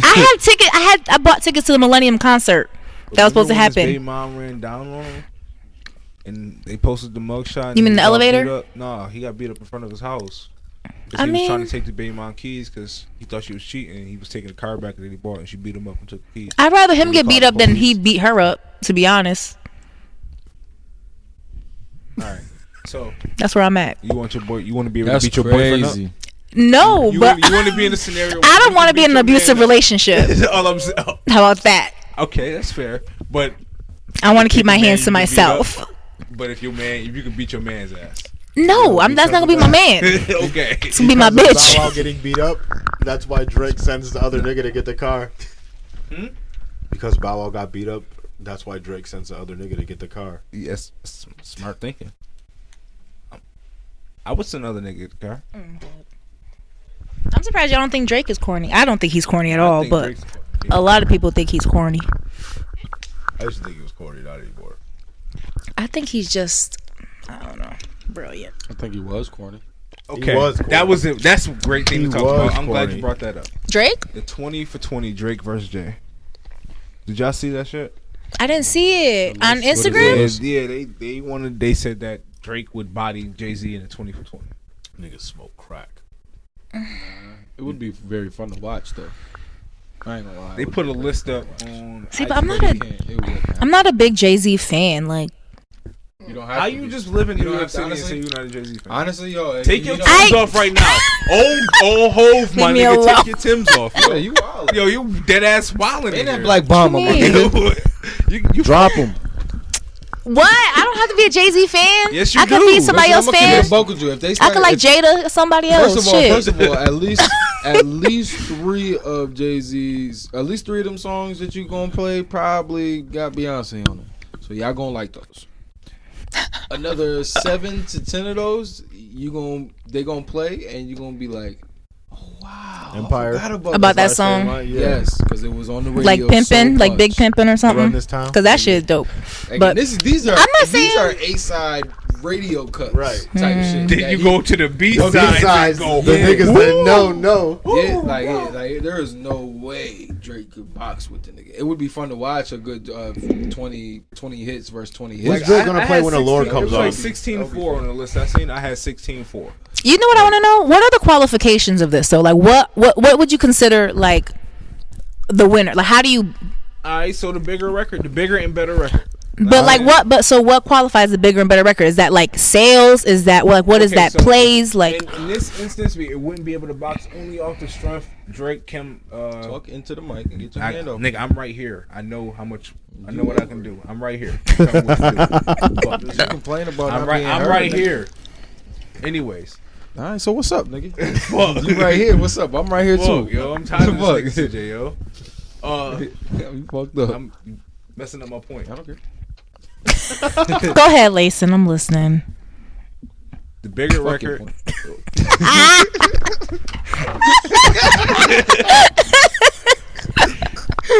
I bought tickets to the Millennium concert that was supposed to Remember when his baby happen. mom ran down on him, and they posted the mugshot. You mean the He got elevator? beat up. Nah, he got beat up in front of his house. 'Cause I he was trying mean- to take the baby mom keys because he thought she was cheating. And he was taking the car back that he bought, and she beat him up and took the keys. I'd rather him He get beat called up than police. he beat her up, to be honest. All right, so That's where I'm at. you want your boy? You want to be able That's to beat your boyfriend up? crazy. No, You but want to be in a scenario? Where I you don't want to can be in beat an your abusive man up? relationship. All I'm saying. Oh, How about that? okay, that's fair. But I want to keep my man hands you to can beat myself. up. But if you can beat your man's ass. No, that's not gonna be my man. Okay. It's gonna be my Because of bitch. Bow Wow getting beat up. That's why Drake sends the other nigga to get the car. Because Bow Wow got beat up. That's why Drake sends the other nigga to get the car. Yes, smart thinking. I would send another nigga the car. I'm surprised y'all don't think Drake is corny. I don't think he's corny at I all, think but Drake's a lot of people think he's corny. I used to think he was corny, not anymore. I think he's just, I don't know, brilliant. I think he was corny. okay. He was corny. That was it. That's a great thing He to talk was about. I'm glad corny. you brought that up. Drake? The 20 for 20 Drake versus Jay. Did y'all see that shit? I didn't see it on What is Instagram. it? Yeah, they said that Drake would body Jay-Z in a 20 for 20. Niggas smoke crack. It would be very fun to watch though. I ain't gonna lie. They put a list up on. See, but I'm not a big Jay-Z fan. Like, you don't have how to you be. just live in You New don't York have to, City and say honestly. you're not a Jay-Z fan? Honestly, yo, Take your you Timbs off right now. Old Hove, my Leave me nigga. alone. Take your Timbs off. Yeah, you wild. Yo, you dead ass wildin'. Ain't that here. Black Bomber, my What you nigga? you Drop him. what? I don't have to be a Jay-Z fan. Yes, you I could do. be somebody Listen, else I'ma keep fan. it buck with you. If they I start, could like if- Jada or somebody else. First of all, Shit. at least 3 of Jay-Z's, at least 3 of them songs that you gonna play probably got Beyonce on it. So y'all gonna like those. Another 7 to 10 of those, they gonna play and you gonna be like, oh wow, Empire. I forgot About that this. song. Yes, because it was on the radio. Like pimping, so like big much. pimping or Run something. this town. Because that shit is dope. Like, But these are I'm not these saying- are A-side radio cuts, Right. Type shit. Then that you he- go to the B The side B-sides, and go. the niggas that no. Yeah, like there is no way Drake could box with the nigga. It would be fun to watch a good 20 hits versus 20 hits. What's Drake gonna play when the Lord comes It was like on? 16-4 on the list I seen. I had 16-4. you know what I want to know? What are the qualifications of this? So like, what would you consider like the winner? Like, how do you? All right, so the bigger and better record. But like what? But so what qualifies the bigger and better record? Is that like sales? Is that like what is Okay, that so plays? Like in this instance, it wouldn't be able to box only off the strength. Drake can Talk into the mic and get your hand up. nigga, I'm right here. I know how much. I know what I can do. I'm right here. Tell me what to do. Fuck. You complain about I'm not right. being I'm heard, right nigga. here. Anyways, All right, so what's up, nigga? fuck. You right here. What's up? I'm right here Fuck, too. yo, I'm tired of Fuck. this nigga, CJ, yo. You fucked up. I'm messing up my point. I don't care. go ahead, Layson. I'm listening. The bigger Fuck your record. point.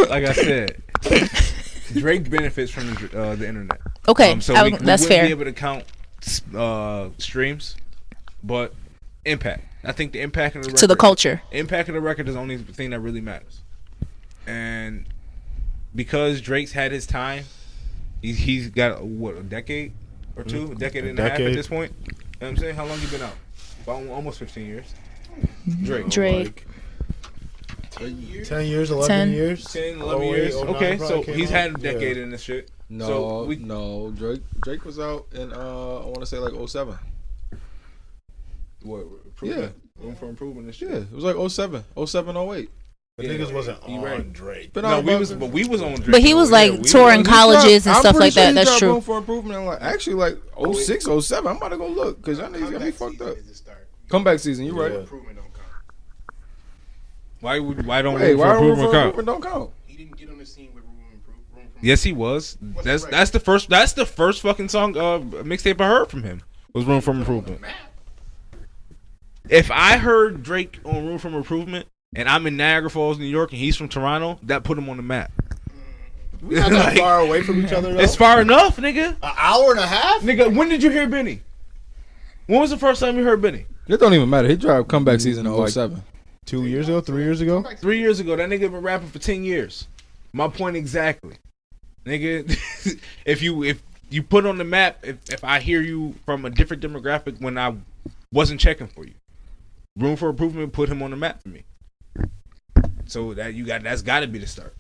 Like I said, Drake benefits from the internet. Okay, So we that's wouldn't fair. be able to count streams, but impact. I think the impact of the record, To the culture. Impact of the record is the only thing that really matters. And because Drake's had his time, he's got a decade or two, a decade and a half at decade. this point. You know what I'm saying? How long you been out? About almost 15 years. Drake. 10 years, 11 10. years. 10, 11 08, years. 09 Okay, probably so came he's out. had a decade Yeah. in this shit. No, So we- no. Drake was out in I want to say like 07. What? Improvement? Room for improvement and shit. Yeah, it was like 07, 07, 08. The niggas wasn't you on right. Drake. But No, no, we was on Drake. But he was like we touring was- colleges and I'm stuff pretty like sure that. he That's dropped true. Room for improvement. Like actually, like 06, 07. I'm about to go look because y'all niggas got me fucked up. Comeback season, you right? Yeah. Why don't Hey, Room why for Room for Improvement count? Improvement don't count? He didn't get on the scene with Room for Yes, he was. That's the first fucking song mixtape I heard from him was Room for Improvement. If I heard Drake on Room for Improvement and I'm in Niagara Falls, New York, and he's from Toronto, that put him on the map. We not that far away from each other, though. It's far enough, nigga. An hour and a half? Nigga, when did you hear Benny? When was the first time you heard Benny? It don't even matter. He dropped comeback season in 07. 2 years ago? 3 years ago? 3 years ago. That nigga been rapping for 10 years. My point exactly. Nigga, if you put on the map, if I hear you from a different demographic when I wasn't checking for you, Room for Improvement put him on the map for me. So that's got to be the start.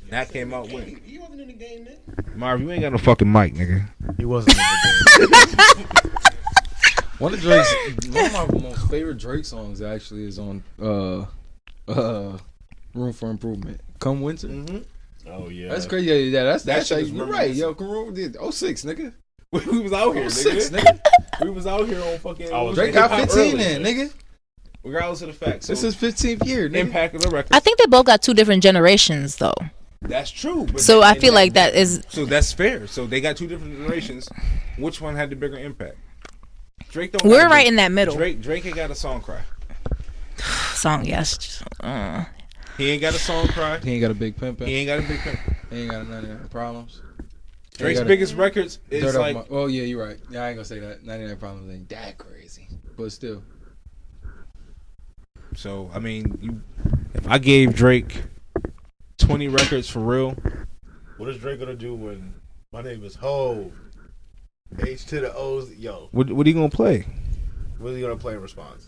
And that came out when He wasn't in the game then. Marv, you ain't got no fucking mic, nigga. He wasn't in the game. One of my most favorite Drake songs actually is on Room for Improvement. Come Winter. Oh, yeah. That's crazy. Yeah, that's That shit like, is you're right. reminiscent. Yo, Room did 06, nigga. We was out here, 06, nigga. nigga. We was out here on fucking. I was Drake got hip-hop 15 early. in, nigga. Regardless of the fact, so This is 15th year, nigga. impact of the record. I think they both got two different generations though. That's true. But So I and feel like that is So that's fair. So they got two different generations. Which one had the bigger impact? Drake don't. we're got a right big- in that middle. Drake ain't got a song cry. Song, yes. He ain't got a song cry. He ain't got a big pimp. He ain't got a big pimp. He ain't got none of problems. Drake's got a- biggest records is Dirt Off like My- oh yeah, you're right. Yeah, I ain't gonna say that. 99 Problems ain't that crazy, but still. so. I mean, if I gave Drake 20 records for real, What is Drake gonna do when my name is Ho? H to the O's. Yo. what he gonna play? What is he gonna play in response?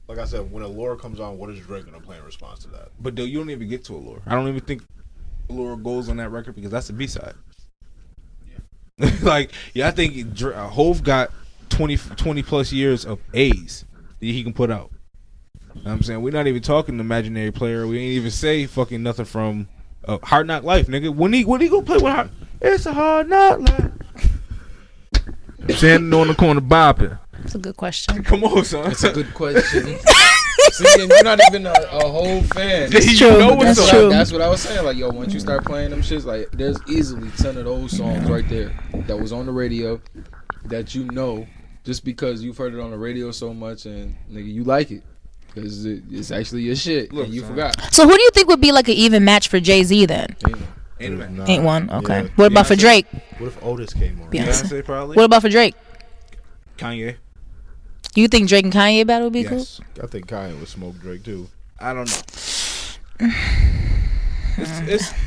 Like I said, when Allure comes on, what is Drake gonna play in response to that? But you don't even get to Allure. I don't even think Allure goes on that record because that's the B-side. Yeah. Like, yeah, I think Hove got 20 plus years of A's that he can put out. You know what I'm saying? We're not even talking imaginary player. We ain't even say fucking nothing from Hard Knock Life, nigga. When he gonna play with Hard? It's a hard knock life. Standing on the corner bopping. That's a good question. Come on, son. That's a good question. See, and you're not even a whole fan. It's true. That's true. That's what I was saying. Like, yo, once you start playing them shits, like, there's easily 10 of those songs right there that was on the radio that you know just because you've heard it on the radio so much and, nigga, you like it. Because it's actually your shit. Look, and you son. forgot. So who do you think would be like an even match for Jay-Z then? Ain't one. Okay. Yeah. What about for Drake? What if Otis came on? Beyonce probably. What about for Drake? Kanye. Do you think Drake and Kanye battle would be cool? Yes. I think Kanye would smoke Drake too. I don't know.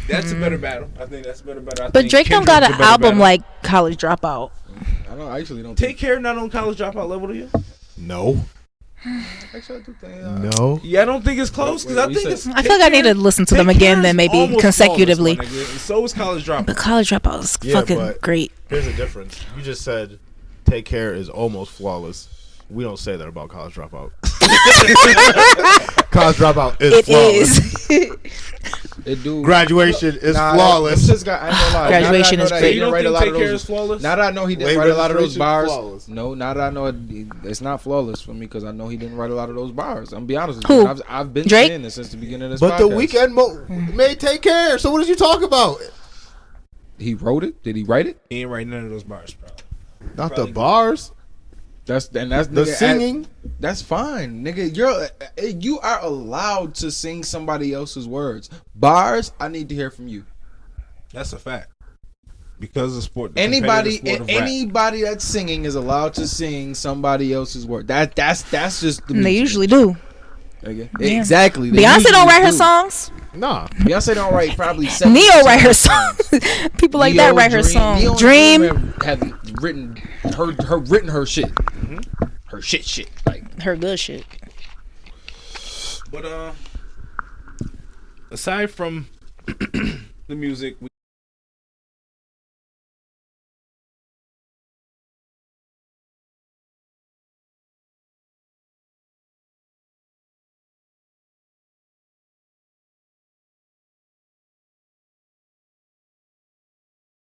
That's a better battle. I think that's a better battle. But Drake don't got an album like College Dropout. I actually don't Take Care not on College Dropout level to you? No. Actually, I do think. No. Yeah, I don't think it's close because I think it's. I feel like I need to listen to them again then maybe consecutively. So is College Dropout. But College Dropout is fucking great. Here's the difference. You just said Take Care is almost flawless. We don't say that about College Dropout. College Dropout is flawless. It do. Graduation is flawless. I ain't gonna lie. Graduation is great. You don't think Take Care is flawless? Now that I know he didn't Late write a lot of those registration, bars. flawless. No, now that I know it's not flawless for me because I know he didn't write a lot of those bars. I'm gonna be honest with Who? you. I've been Drake? saying this since the beginning of this But podcast. the Weeknd made Take Care. So what did you talk about? He wrote it? Did he write it? He ain't write none of those bars, bro. Not Probably the bars. That's The nigga, singing. That's fine, nigga. You are allowed to sing somebody else's words. Bars, I need to hear from you. That's a fact. Because of sport. Anybody Anybody that's singing is allowed to sing somebody else's word. That's just the And they music. usually do. Nigga. Yeah. Exactly. They Beyonce usually don't write her do. songs. Nah. Beyonce don't write probably 70% Neo write her of songs. People like Neo, that write her Neo songs. and Dream. have written her shit. Her shit. Like Her good shit. But aside from the music,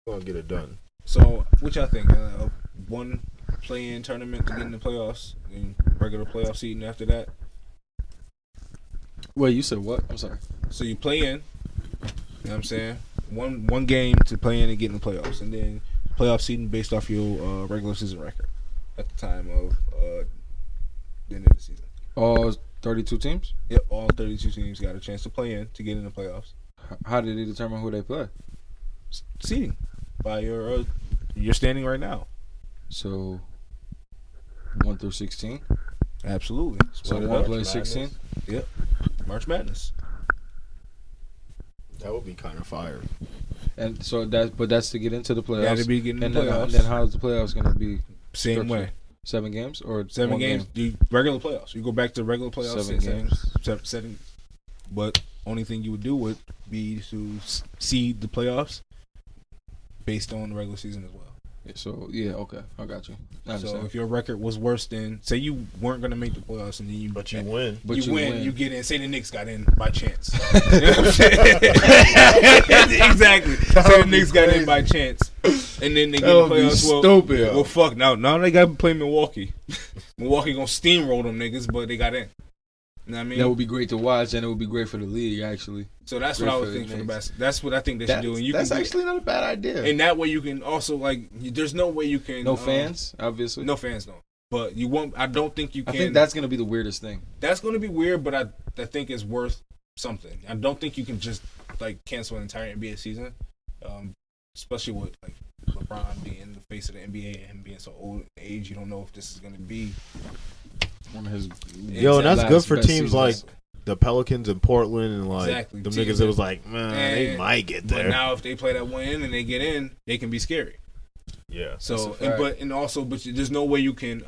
Gonna get it done. so what y'all think? One play-in tournament to get in the playoffs, and regular playoff season after that. wait, you said what? I'm sorry. So you play in, you know what I'm saying? One game to play in and get in the playoffs, and then playoff season based off your regular season record at the time of the end of the season. All 32 teams? Yep, all 32 teams got a chance to play in to get in the playoffs. How did they determine who they play? Seeding by your standing right now. So 1 through 16. Absolutely. So they March play Madness. 16. Yep. March Madness. That would be kind of fire. And so that's to get into the playoffs. Yeah, to be getting in the and playoffs. then how's the playoffs gonna be? Same structured? way. 7 games or 7 one games. game? Regular playoffs. You go back to regular playoffs. 7 games. Seven. But only thing you would do would be to seed the playoffs based on the regular season as well. So yeah, okay, I got you. I So understand. if your record was worse than, say you weren't going to make the playoffs and then you win. But you you win, win. you get in. Say the Knicks got in by chance. You know what I'm saying? Exactly. Say the Knicks got in by chance, and then they get in the playoffs. stupid. Well, fuck. Now they got to play Milwaukee. Milwaukee gonna steamroll them niggas, but they got in. You know what I mean? That would be great to watch, and it would be great for the league, actually. So that's great what I for would the think for the Knicks. best. That's what I think they should do. And you That's can actually not a bad idea. and that way you can also there's no way you can No fans, obviously. no fans no. But you won't. I don't think you I can. think that's gonna be the weirdest thing. That's going to be weird, but I think it's worth something. I don't think you can just cancel an entire NBA season, especially with LeBron being the face of the NBA and him being so old in age. You don't know if this is going to be One of his Yo, and that's last good for best teams seasons. like the Pelicans in Portland and Exactly. them Teams niggas. that- It was like, man, they And- might get But there. now if they play that one in and they get in, they can be scary. Yeah. So That's a fact. but there's no way you can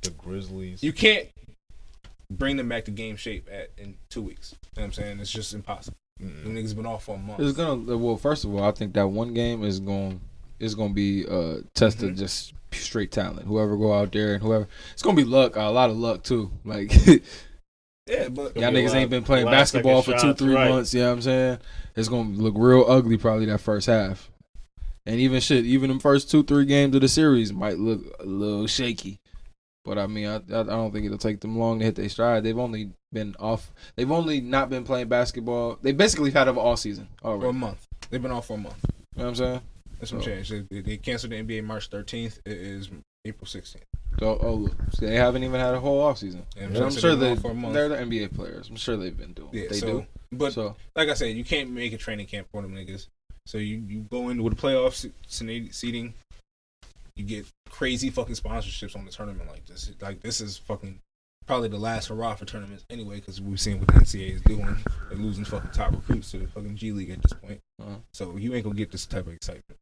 The Grizzlies. You can't bring them back to game shape in 2 weeks. You know what I'm saying? It's just impossible. The niggas been off for a month. It's gonna. Well, first of all, I think that one game is gonna be test of just straight talent. Whoever go out there and whoever, it's gonna be luck. A lot of luck too. Like yeah, but y'all niggas ain't been playing last basketball second for shots, 2-3 right. months. You know what I'm saying? It's gonna look real ugly probably that first half. And even them first 2-3 games of the series might look a little shaky. But I mean, I don't think it'll take them long to hit their stride. They've only been off. They've only not been playing basketball. They basically had it all season already. for a month. They've been off for a month. You know what I'm saying? That's what changed. They canceled the NBA March 13th. It is April 16th. So they haven't even had a whole off season. Yeah, So I'm so sure they've been off for a month. they're the NBA players. I'm sure they've been doing. Yeah, They so, do. But So like I said, you can't make a training camp for them niggas. So you go in with a playoff seating. You get crazy fucking sponsorships on the tournament like this. Like this is fucking probably the last hurrah for tournaments anyway, because we've seen what the NCAA is doing. They're losing fucking top recruits to the fucking G League at this point. So you ain't gonna get this type of excitement.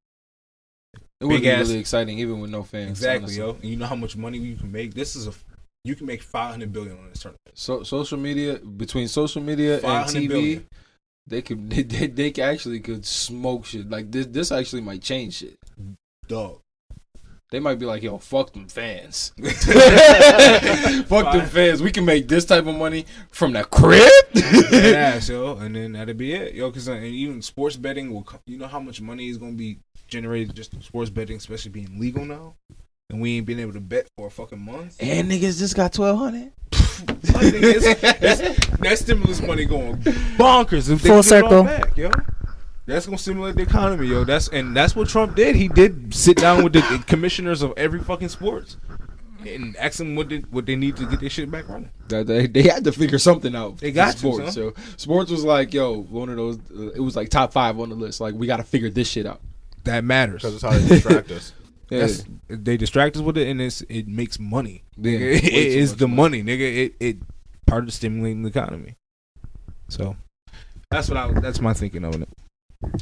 it would be ass- really exciting even with no fans. Exactly, honestly. yo. And you know how much money you can make. You can make $500 billion on this tournament. So social media between social media and 500 TV, billion. they actually could smoke shit. Like this actually might change shit. Dog. They might be like, yo, fuck them fans. Fuck them fans. We can make this type of money from the crib. Yeah, yo. And then that'll be it, yo. Because even sports betting will. You know how much money is gonna be generated just from sports betting, especially being legal now, and we ain't been able to bet for a fucking month. And niggas just got 1,200. That stimulus money going bonkers. If they Full get it all circle. back, yo. That's gonna stimulate the economy, yo. That's what Trump did. He did sit down with the commissioners of every fucking sports and ask them what they need to get their shit back running. They had to figure something out. They got for to, sports. So sports was like, yo, one of those. It was like top 5 on the list. Like we got to figure this shit out. That matters. Because it's how they distract us. Yeah. They distract us with it, and it makes money. Yeah, Nigga. way It too is much the money, nigga. It part of stimulating the economy. So that's my thinking of it.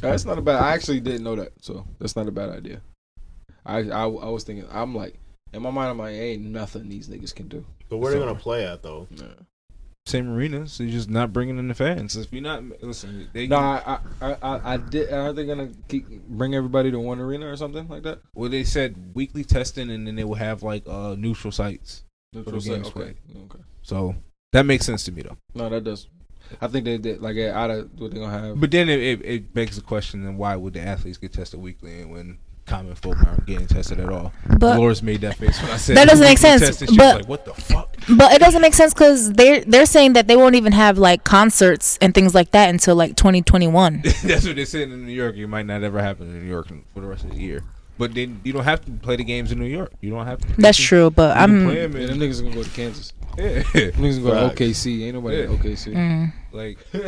That's not a bad. I actually didn't know that, so that's not a bad idea. I was thinking. I'm like, in my mind, I'm like, ain't nothing these niggas can do. But where are they gonna play at though? Same arenas. They're just not bringing in the fans. If you're not listen, No, I did. Are they gonna bring everybody to one arena or something like that? Well, they said weekly testing, and then they will have like neutral sites. Neutral games site, played. Okay. So that makes sense to me though. No, that does. I think they did. Like out of what they gonna have. But then it begs the question: then why would the athletes get tested weekly when common folk aren't getting tested at all? But Dolores made that face when I said that doesn't make weekly sense, testing. She was but- like, what the fuck? But it doesn't make sense because they're saying that they won't even have like concerts and things like that until like 2021. That's what they said in New York. It might not ever happen in New York for the rest of the year. But then you don't have to play the games in New York. You don't have to. That's true, but You can I'm play 'em Yeah, in- them niggas are gonna go to Kansas. Yeah. Them niggas gonna go to Facts. OKC. Ain't nobody Yeah. in OKC. Like, and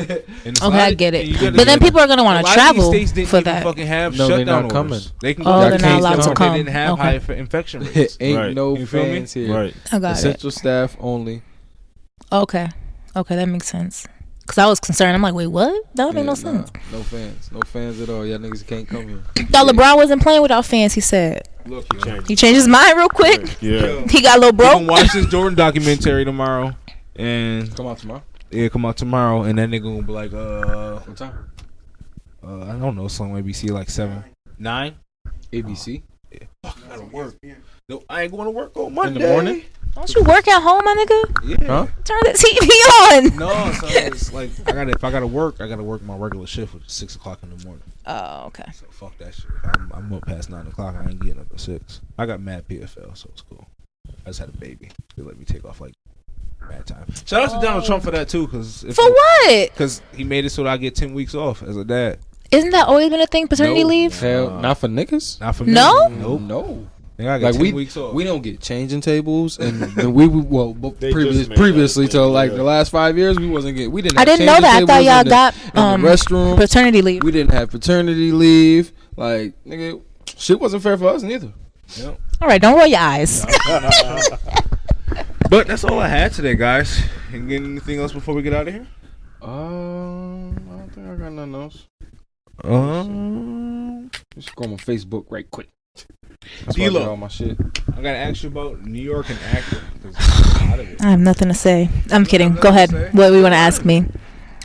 it's a okay, lot I of- get and you it. gotta- But then people are gonna want a to lot of these travel states didn't for even that. fucking have No, they're shutdown not orders. coming. They can Oh, go they're back not to allowed to states come. They didn't have Okay. high infection rates. Ain't Right. no You feel me? fans here. Right. I got it. Essential staff only. Okay, that makes sense. Because I was concerned. I'm like, wait, what? That don't make no Yeah, sense. nah, no fans. No fans at all. Y'all niggas can't come here. Thought LeBron wasn't playing without fans. He said Look, yo. he changed his mind real quick. Yeah. He got a little We're broke. gonna watch this Jordan documentary tomorrow, and Come out tomorrow. come out tomorrow, and that nigga gonna be like, What time? I don't know, something ABC like 7, 9. ABC. Fuck, I gotta work. No, I ain't going to work on Monday. In the morning? Don't you work at home, my nigga? Yeah. Huh? Turn the TV on. No, so it's like if I gotta work my regular shift, which is 6 o'clock in the morning. Oh, okay. So fuck that shit. I'm up past 9 o'clock. I ain't getting up at 6. I got mad PFL, so it's cool. I just had a baby. They let me take off like mad time. Shout out to Donald Trump for that too, because For what? Because he made it so that I get 10 weeks off as a dad. Isn't that always been a thing? Paternity No. leave? Hell, not for niggas. Not for me. No? Nope. No. Nigga, I got Like 10 weeks off. we don't get changing tables, and we but They just made previously that till like thing, the yeah. last 5 years we wasn't getting. We didn't. I Have didn't know changing that. I thought tables y'all in the- got in the restroom. paternity leave. We didn't have paternity leave. Like nigga, shit wasn't fair for us neither. Yep. All right, don't roll your eyes. But that's all I had today, guys. And get anything else before we get out of here? I don't think I got nothing else. Um, Let's go on Facebook right quick. That's why I D-Lo. did all my shit. I gotta ask you about New York and acting. 'Cause I'm out of it. I have nothing to say. I'm kidding. nothing Go to ahead. say? What we want to ask me?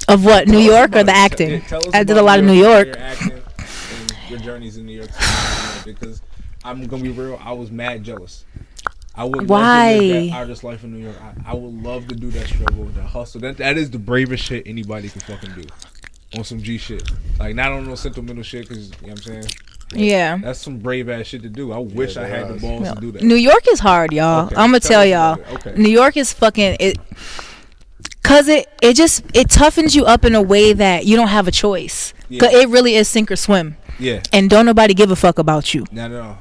Of what? New Tell us York or about the it. acting? Yeah, tell us I did about a lot of New and York. Your acting and your journeys in New York because I'm gonna be real. I was mad jealous. I would love to live that artist life in New York. I would love to do that struggle, that hustle. That is the bravest shit anybody can fucking do. On some G shit. Like, not on no sentimental shit, because, you know what I'm saying? Yeah. That's some brave ass shit to do. I wish I had the balls to do that. New York is hard, y'all. Okay, I'm gonna tell us y'all. about it. Okay. New York is fucking it. Cause it toughens you up in a way that you don't have a choice. Yeah. Cause it really is sink or swim. Yeah. And don't nobody give a fuck about you. No.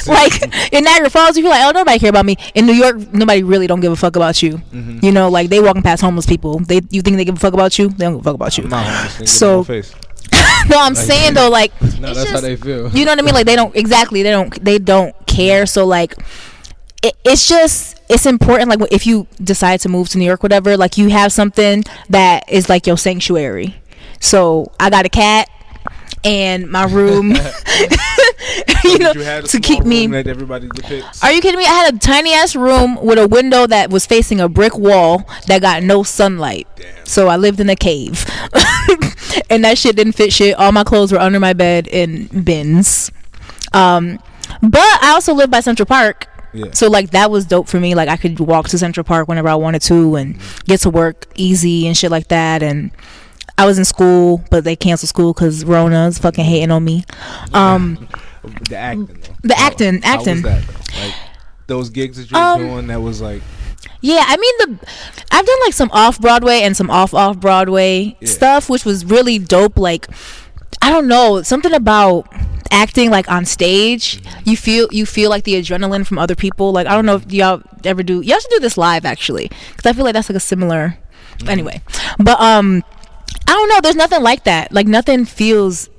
Like in Niagara Falls, you feel like, oh, nobody care about me. In New York, nobody really don't give a fuck about you. Mm-hmm. You know, like they walking past homeless people. You think they give a fuck about you? They don't give a fuck about you. I'm not homeless, nigga. So- Get in my face. No, I'm saying though, like No, it's that's just, how they feel. you know what I mean? Like they don't care. So like it's important. Like if you decide to move to New York, whatever, like you have something that is like your sanctuary. So I got a cat and my room, you know, You had a to small keep me. room that everybody depicts. Are you kidding me? I had a tiny ass room with a window that was facing a brick wall that got no sunlight. Damn. So I lived in a cave. And that shit didn't fit shit. All my clothes were under my bed in bins. But I also lived by Central Park. Yeah. So like that was dope for me. Like I could walk to Central Park whenever I wanted to and get to work easy and shit like that. And I was in school, but they canceled school because Rona's fucking hating on me. The acting, though. The acting. How was that, though? Like, those gigs that you were doing, that was like... Yeah, I mean I've done like some off Broadway and some off Broadway stuff, which was really dope. Like I don't know, something about acting like on stage. You feel like the adrenaline from other people. Like I don't know if y'all ever do. Y'all should do this live actually, because I feel like that's like a similar. Anyway, but I don't know. There's nothing like that. Like nothing feels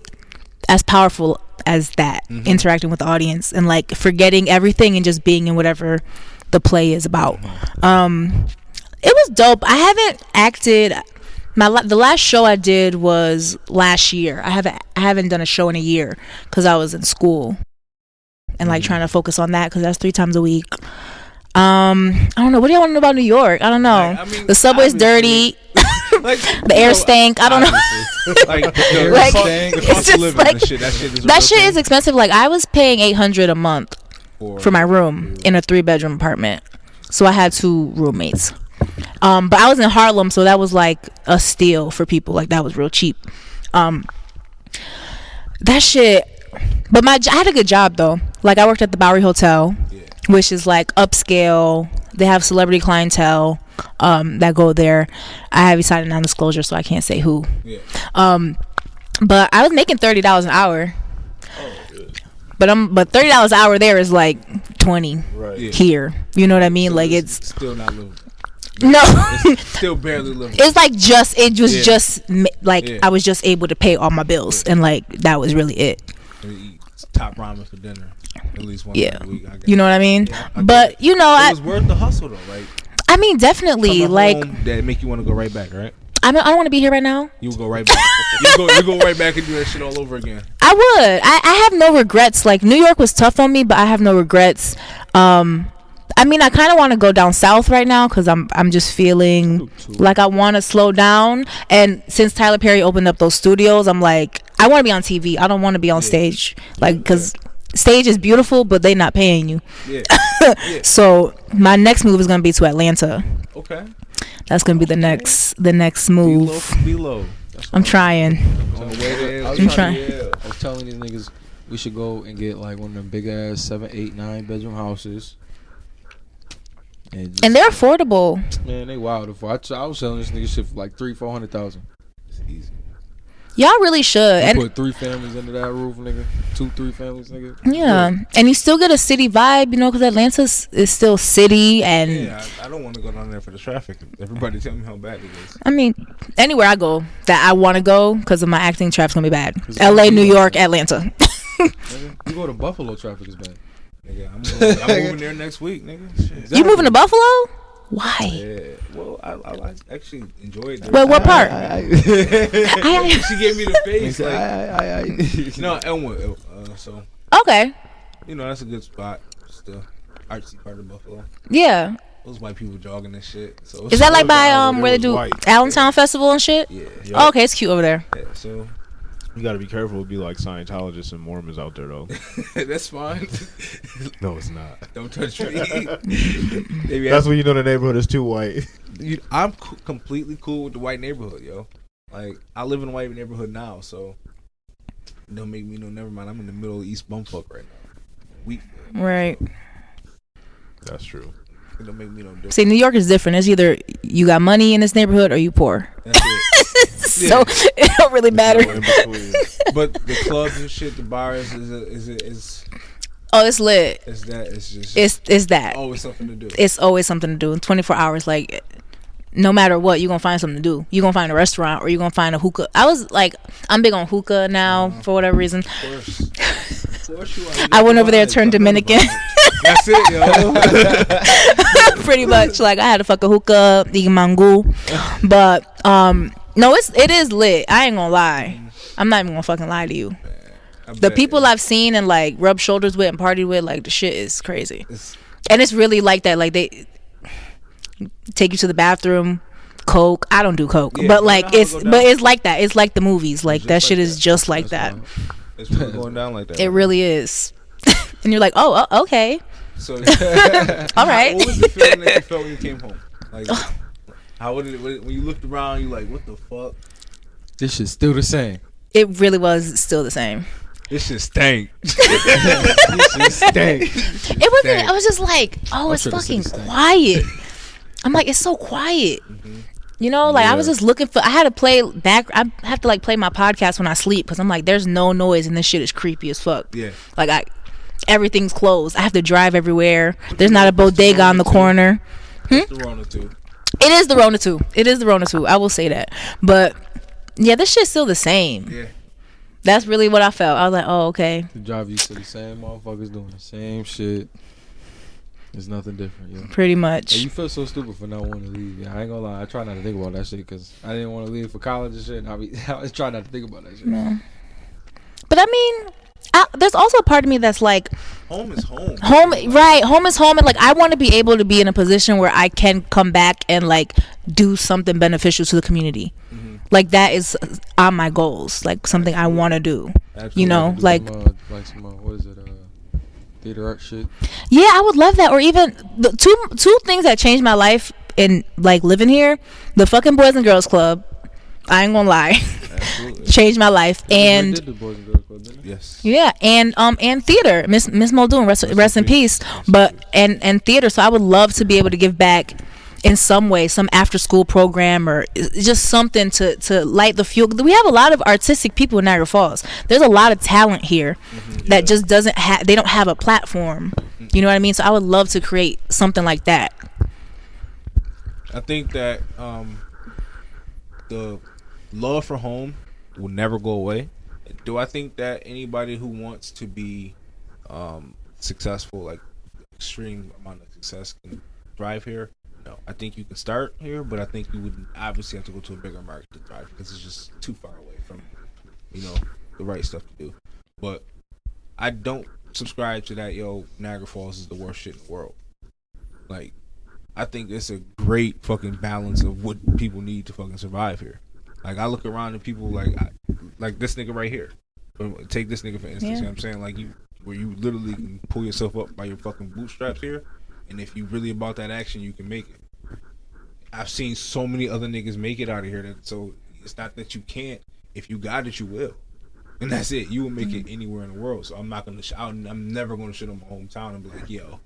as powerful as that. Interacting with the audience and like forgetting everything and just being in whatever the play is about. It was dope. I haven't acted. The last show I did was last year. I haven't done a show in a year because I was in school and like trying to focus on that because that's 3 times a week. I don't know. What do y'all want to know about New York? I don't know. Like, I mean, the subway's dirty. like, The air stank. I don't know. Like, the Like, cost it's of just living like- and shit. That shit is a That real shit thing is expensive. Like I was paying $800 a month for my room in a 3-bedroom apartment. So I had 2 roommates. But I was in Harlem, so that was like a steal for people. Like that was real cheap. That shit. But I had a good job though. Like I worked at the Bowery Hotel, which is like upscale. They have celebrity clientele that go there. I have signed a non-disclosure, so I can't say who. Yeah. But I was making $30 an hour. But $30 an hour there is like 20 Yeah. here. You know what I mean? So like it's still not living. no. It's still barely living. It's like Yeah. I was just able to pay all my bills and like that was really it. We eat top ramen for dinner at least once Yeah. a week. I guess. You know what I mean? Yeah, I But get you know, it was worth the hustle though. Like I mean definitely coming like home, that make you want to go right back, right? I don't want to be here right now. You go right back. you go right back and do that shit all over again. I would. I have no regrets. Like New York was tough on me, but I have no regrets. I mean, I kind of want to go down south right now because I'm just feeling like I want to slow down. And since Tyler Perry opened up those studios, I'm like, I want to be on TV. I don't want to be on stage, like because stage is beautiful, but they not paying you. Yeah. So my next move is gonna be to Atlanta. Okay. That's gonna be the next move. Be low. I'm trying. On the way there. I'm trying. I was telling these niggas we should go and get like one of them big ass 7, 8, 9 bedroom houses. And they're affordable. Man, they wild. I was selling this nigga shit for like 300,000-400,000. It's easy. Y'all really should. You And put 3 families under that roof, nigga. 2-3 families, nigga. yeah, and you still get a city vibe, you know, because Atlanta is still city, and Yeah, I don't want to go down there for the traffic. Everybody tell me how bad it is. I mean, anywhere I go that I want to go because of my acting, traffic's gonna be bad. LA, New York, Atlanta. Nigga, you go to Buffalo, traffic is bad. Nigga, I'm moving there next week, nigga. Shit. You moving to Buffalo? Why? Yeah. Well, I actually enjoyed it. Well, what part? She gave me the face. Like, no, Elmwood. So Okay. You know, that's a good spot. Still, artsy part of Buffalo. Yeah. Those white people jogging and shit. So Is that like by where they was do white. Allentown Festival and shit? Yeah. Oh, okay, it's cute over there. Yeah. So You got to be careful. It'd be like Scientologists and Mormons out there, though. that's fine. No, it's not. Don't touch me. Maybe That's when you know the neighborhood is too white. I'm completely cool with the white neighborhood, yo. Like I live in a white neighborhood now, so don't make me no. Never mind. I'm in the middle of East Bumfuck right now. Weak. Right. That's true. It don't make me no difference. See, New York is different. It's either you got money in this neighborhood or you poor. That's it. So it don't really matter. No in between. But the clubs and shit, the bars is Oh, it's lit. it's just It's that. always something to do. It's always something to do. 24 hours, like no matter what, you're gonna find something to do. You're gonna find a restaurant or you're gonna find a hookah. I'm big on hookah now for whatever reason. Of course. Of course you are. I went over there, turned Dominican. That's it, yo. Pretty much, like I had to fuck a hookah, eat mango, but no, it is lit. I ain't gonna lie. I'm not even gonna fucking lie to you. The people I've seen and like rubbed shoulders with and partied with, like the shit is crazy, and it's really like that. Like they take you to the bathroom, coke. I don't do coke, Yeah, but like it's like that. It's like the movies. Like that shit is just like that. It's really going down like that. It really is. And you're like, oh, okay, So, all right. What was the feeling that you felt when you came home? Like, how would it when you looked around? You like, what the fuck? This shit's still the same. It really was still the same. This shit stank. This shit stank. It wasn't. I was just like, oh, it's should've said fucking it stank. quiet. I'm like, it's so quiet. You know, like I was just looking for. I had to play back. I have to like play my podcast when I sleep because I'm like, there's no noise and this shit is creepy as fuck. Yeah. Like everything's closed. I have to drive everywhere. There's not a bodega on the corner. It's the Rona too. It is the Rona too. It is the Rona too. I will say that. But yeah, this shit's still the same. Yeah. That's really what I felt. I was like, oh, okay. To drive you to the same motherfuckers doing the same shit. There's nothing different, yo. Pretty much. Hey, you feel so stupid for not wanting to leave. Yeah, I ain't gonna lie. I try not to think about that shit because I didn't want to leave for college and shit. And I was trying not to think about that shit. No. But I mean, there's also a part of me that's like, Home is home. right, home is home, and like I want to be able to be in a position where I can come back and like do something beneficial to the community. Like that is on my goals, like something I want to do. Absolutely. You know, Do like some what is it? Theater art shit. yeah, I would love that. Or even the two things that changed my life in like living here: the fucking Boys and Girls Club. I ain't gonna lie, Absolutely. changed my life. And Did the Boys and Girls Club, didn't it? Yes. yeah, and theater, Miss Muldoon, rest in peace. But and theater, so I would love to be able to give back in some way, some after school program or just something to light the fuel. We have a lot of artistic people in Niagara Falls. There's a lot of talent here that just doesn't have. They don't have a platform. You know what I mean? So I would love to create something like that. I think that the love for home will never go away. Do I think that anybody who wants to be successful, like extreme amount of success, can thrive here? No, I think you can start here, but I think you would obviously have to go to a bigger market to thrive because it's just too far away from, the right stuff to do. But I don't subscribe to that. Yo, Niagara Falls is the worst shit in the world. Like, I think it's a great fucking balance of what people need to fucking survive here. Like, I look around and people like this nigga right here. Take this nigga for instance. Yeah. You know what I'm saying? Like, where you literally can pull yourself up by your fucking bootstraps here. And if you really about that action, you can make it. I've seen so many other niggas make it out of here. So it's not that you can't. If you got it, you will. And that's it. You will make it anywhere in the world. So I'm not gonna. I'm never gonna shit on my hometown and be like, yo,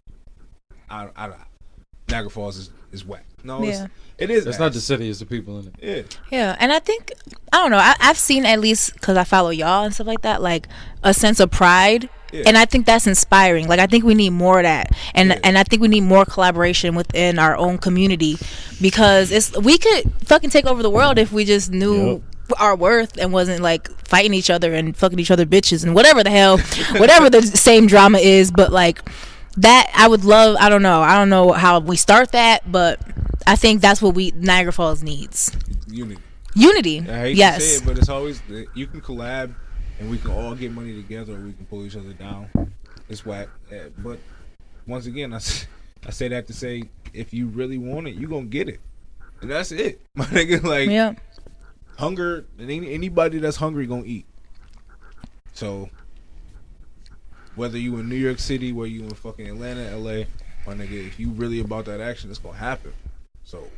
Niagara Falls is whack. No, Yeah. it is. It's not the city, it's the people in it. Yeah. Yeah, and I think I don't know. I've seen, at least because I follow y'all and stuff like that, like a sense of pride. Yeah. And I think that's inspiring. Like I think we need more of that, and Yeah. and I think we need more collaboration within our own community, because we could fucking take over the world if we just knew our worth and wasn't like fighting each other and fucking each other bitches and whatever the hell, whatever the same drama is. But like that, I would love. I don't know how we start that, but I think that's what Niagara Falls needs. Unity. I hate Yes. to say it, but it's always you can collab and we can all get money together, or we can pull each other down. It's whack. But once again, I say that to say, if you really want it, you gonna get it, and that's it, my nigga. Like, Yeah. hunger. Anybody that's hungry gonna eat. So whether you in New York City, whether you in fucking Atlanta, LA, my nigga, if you really about that action, it's gonna happen. So.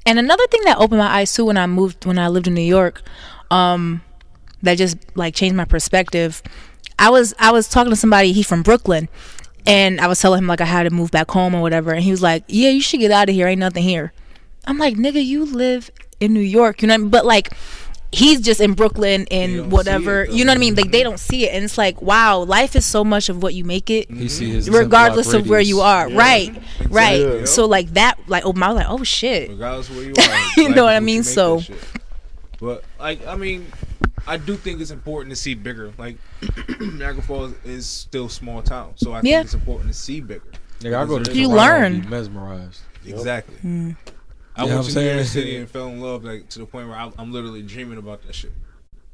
And another thing that opened my eyes too when I lived in New York, that just like changed my perspective. I was talking to somebody, he from Brooklyn, and I was telling him like I had to move back home or whatever, and he was like, yeah, you should get out of here, ain't nothing here. I'm like, nigga, you live in New York, you know what I mean? But like, he's just in Brooklyn and whatever, you know what I mean? Like, they don't see it, and it's like, wow, life is so much of what you make it, He see his regardless of where you are. Right. Yeah. So like that, like, I was like, oh shit. Regardless of where you are, You know what I life is mean? you make So- that shit. But like, I mean, I do think it's important to see bigger. Like, Niagara Falls is still a small town, so I think Yeah. it's important to see bigger. Nigga, I go to You Toronto learn. and be mesmerized. Exactly. I You know went what I'm to New York saying? City and fell in love, like, to the point where I'm literally dreaming about that shit,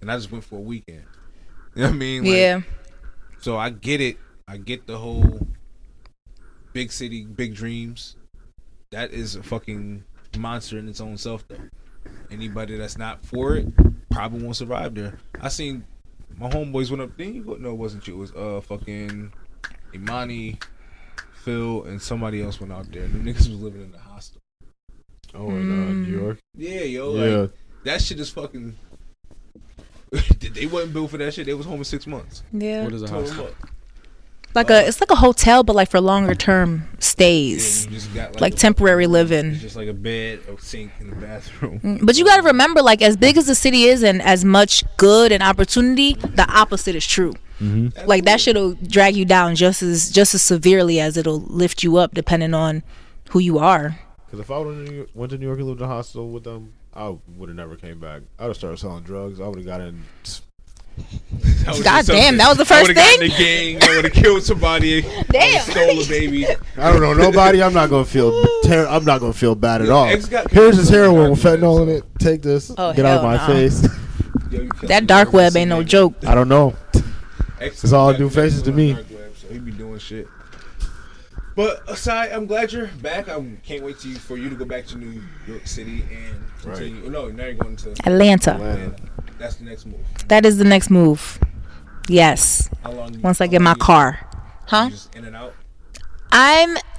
and I just went for a weekend. You know what I mean? Like, Yeah. So I get it. I get the whole big city, big dreams. That is a fucking monster in its own self, though. Anybody that's not for it probably won't survive there. I seen my homeboys went up. No, it wasn't you. It was fucking Imani, Phil, and somebody else went out there. The niggas was living in the hostel. Oh, in New York. Yeah, yo, Yeah. like, that shit is fucking. They wasn't built for that shit. They was home in 6 months. Yeah. What is a Told house? them up. It's like a hotel, but like for longer term Yeah, stays, you just got like a- temporary living. It's just like a bed, a sink, and a bathroom. But you got to remember, like, as big as the city is and as much good and opportunity, the opposite is true. Like, that shit'll drag you down just as severely as it'll lift you up, depending on who you are. Because if I went to New York and lived in a hostel with them, I would have never came back. I would have started selling drugs. I would have got in. God damn, that was the I first would have thing? gotten a gang. I would have killed somebody. Damn. Stole a baby. I don't know nobody. I'm not gonna feel. I'm not gonna feel bad at all. X got- Here's this heroin with fentanyl in it. Take this. Oh, Get out of hell my no. face. Yo, you killed That dark web ain't no joke. I don't know. X It's all got new faces to on me. dark web, so he be doing shit. But aside, I'm glad you're back. I can't wait for you to go back to New York City and continue. Right. No, now you're going to Atlanta. Atlanta. That's the next move. That is the next move. Yes. How long? Once I how get my long car. Huh? You just in and out.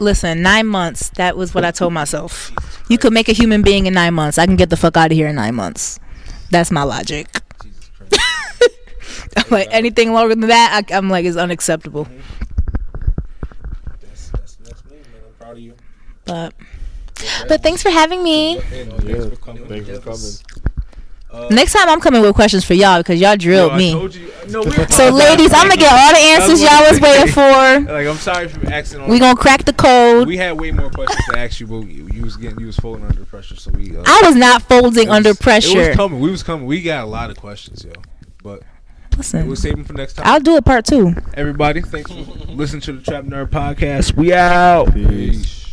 Listen, 9 months. That was what I told myself. You could make a human being in 9 months. I can get the fuck out of here in 9 months. That's my logic. Jesus Christ. I'm like, anything longer than that, I'm like, is unacceptable. That's the next move, man. I'm proud of you. But thanks for having me. And Yeah. thanks for coming. Thanks for coming. Next time I'm coming with questions for y'all because y'all drilled I me. told you. No, So ladies, I'm gonna get all the answers y'all was waiting for. Like, I'm sorry for asking. We gonna crack the code. We had way more questions to ask you, but you was folding under pressure, so we. I was not folding under It pressure. was coming. We was coming. We got a lot of questions, yo. But Listen, we'll save them for next time. I'll do it part 2. Everybody, thanks for listening to the Trap Nerd podcast. We out. Peace.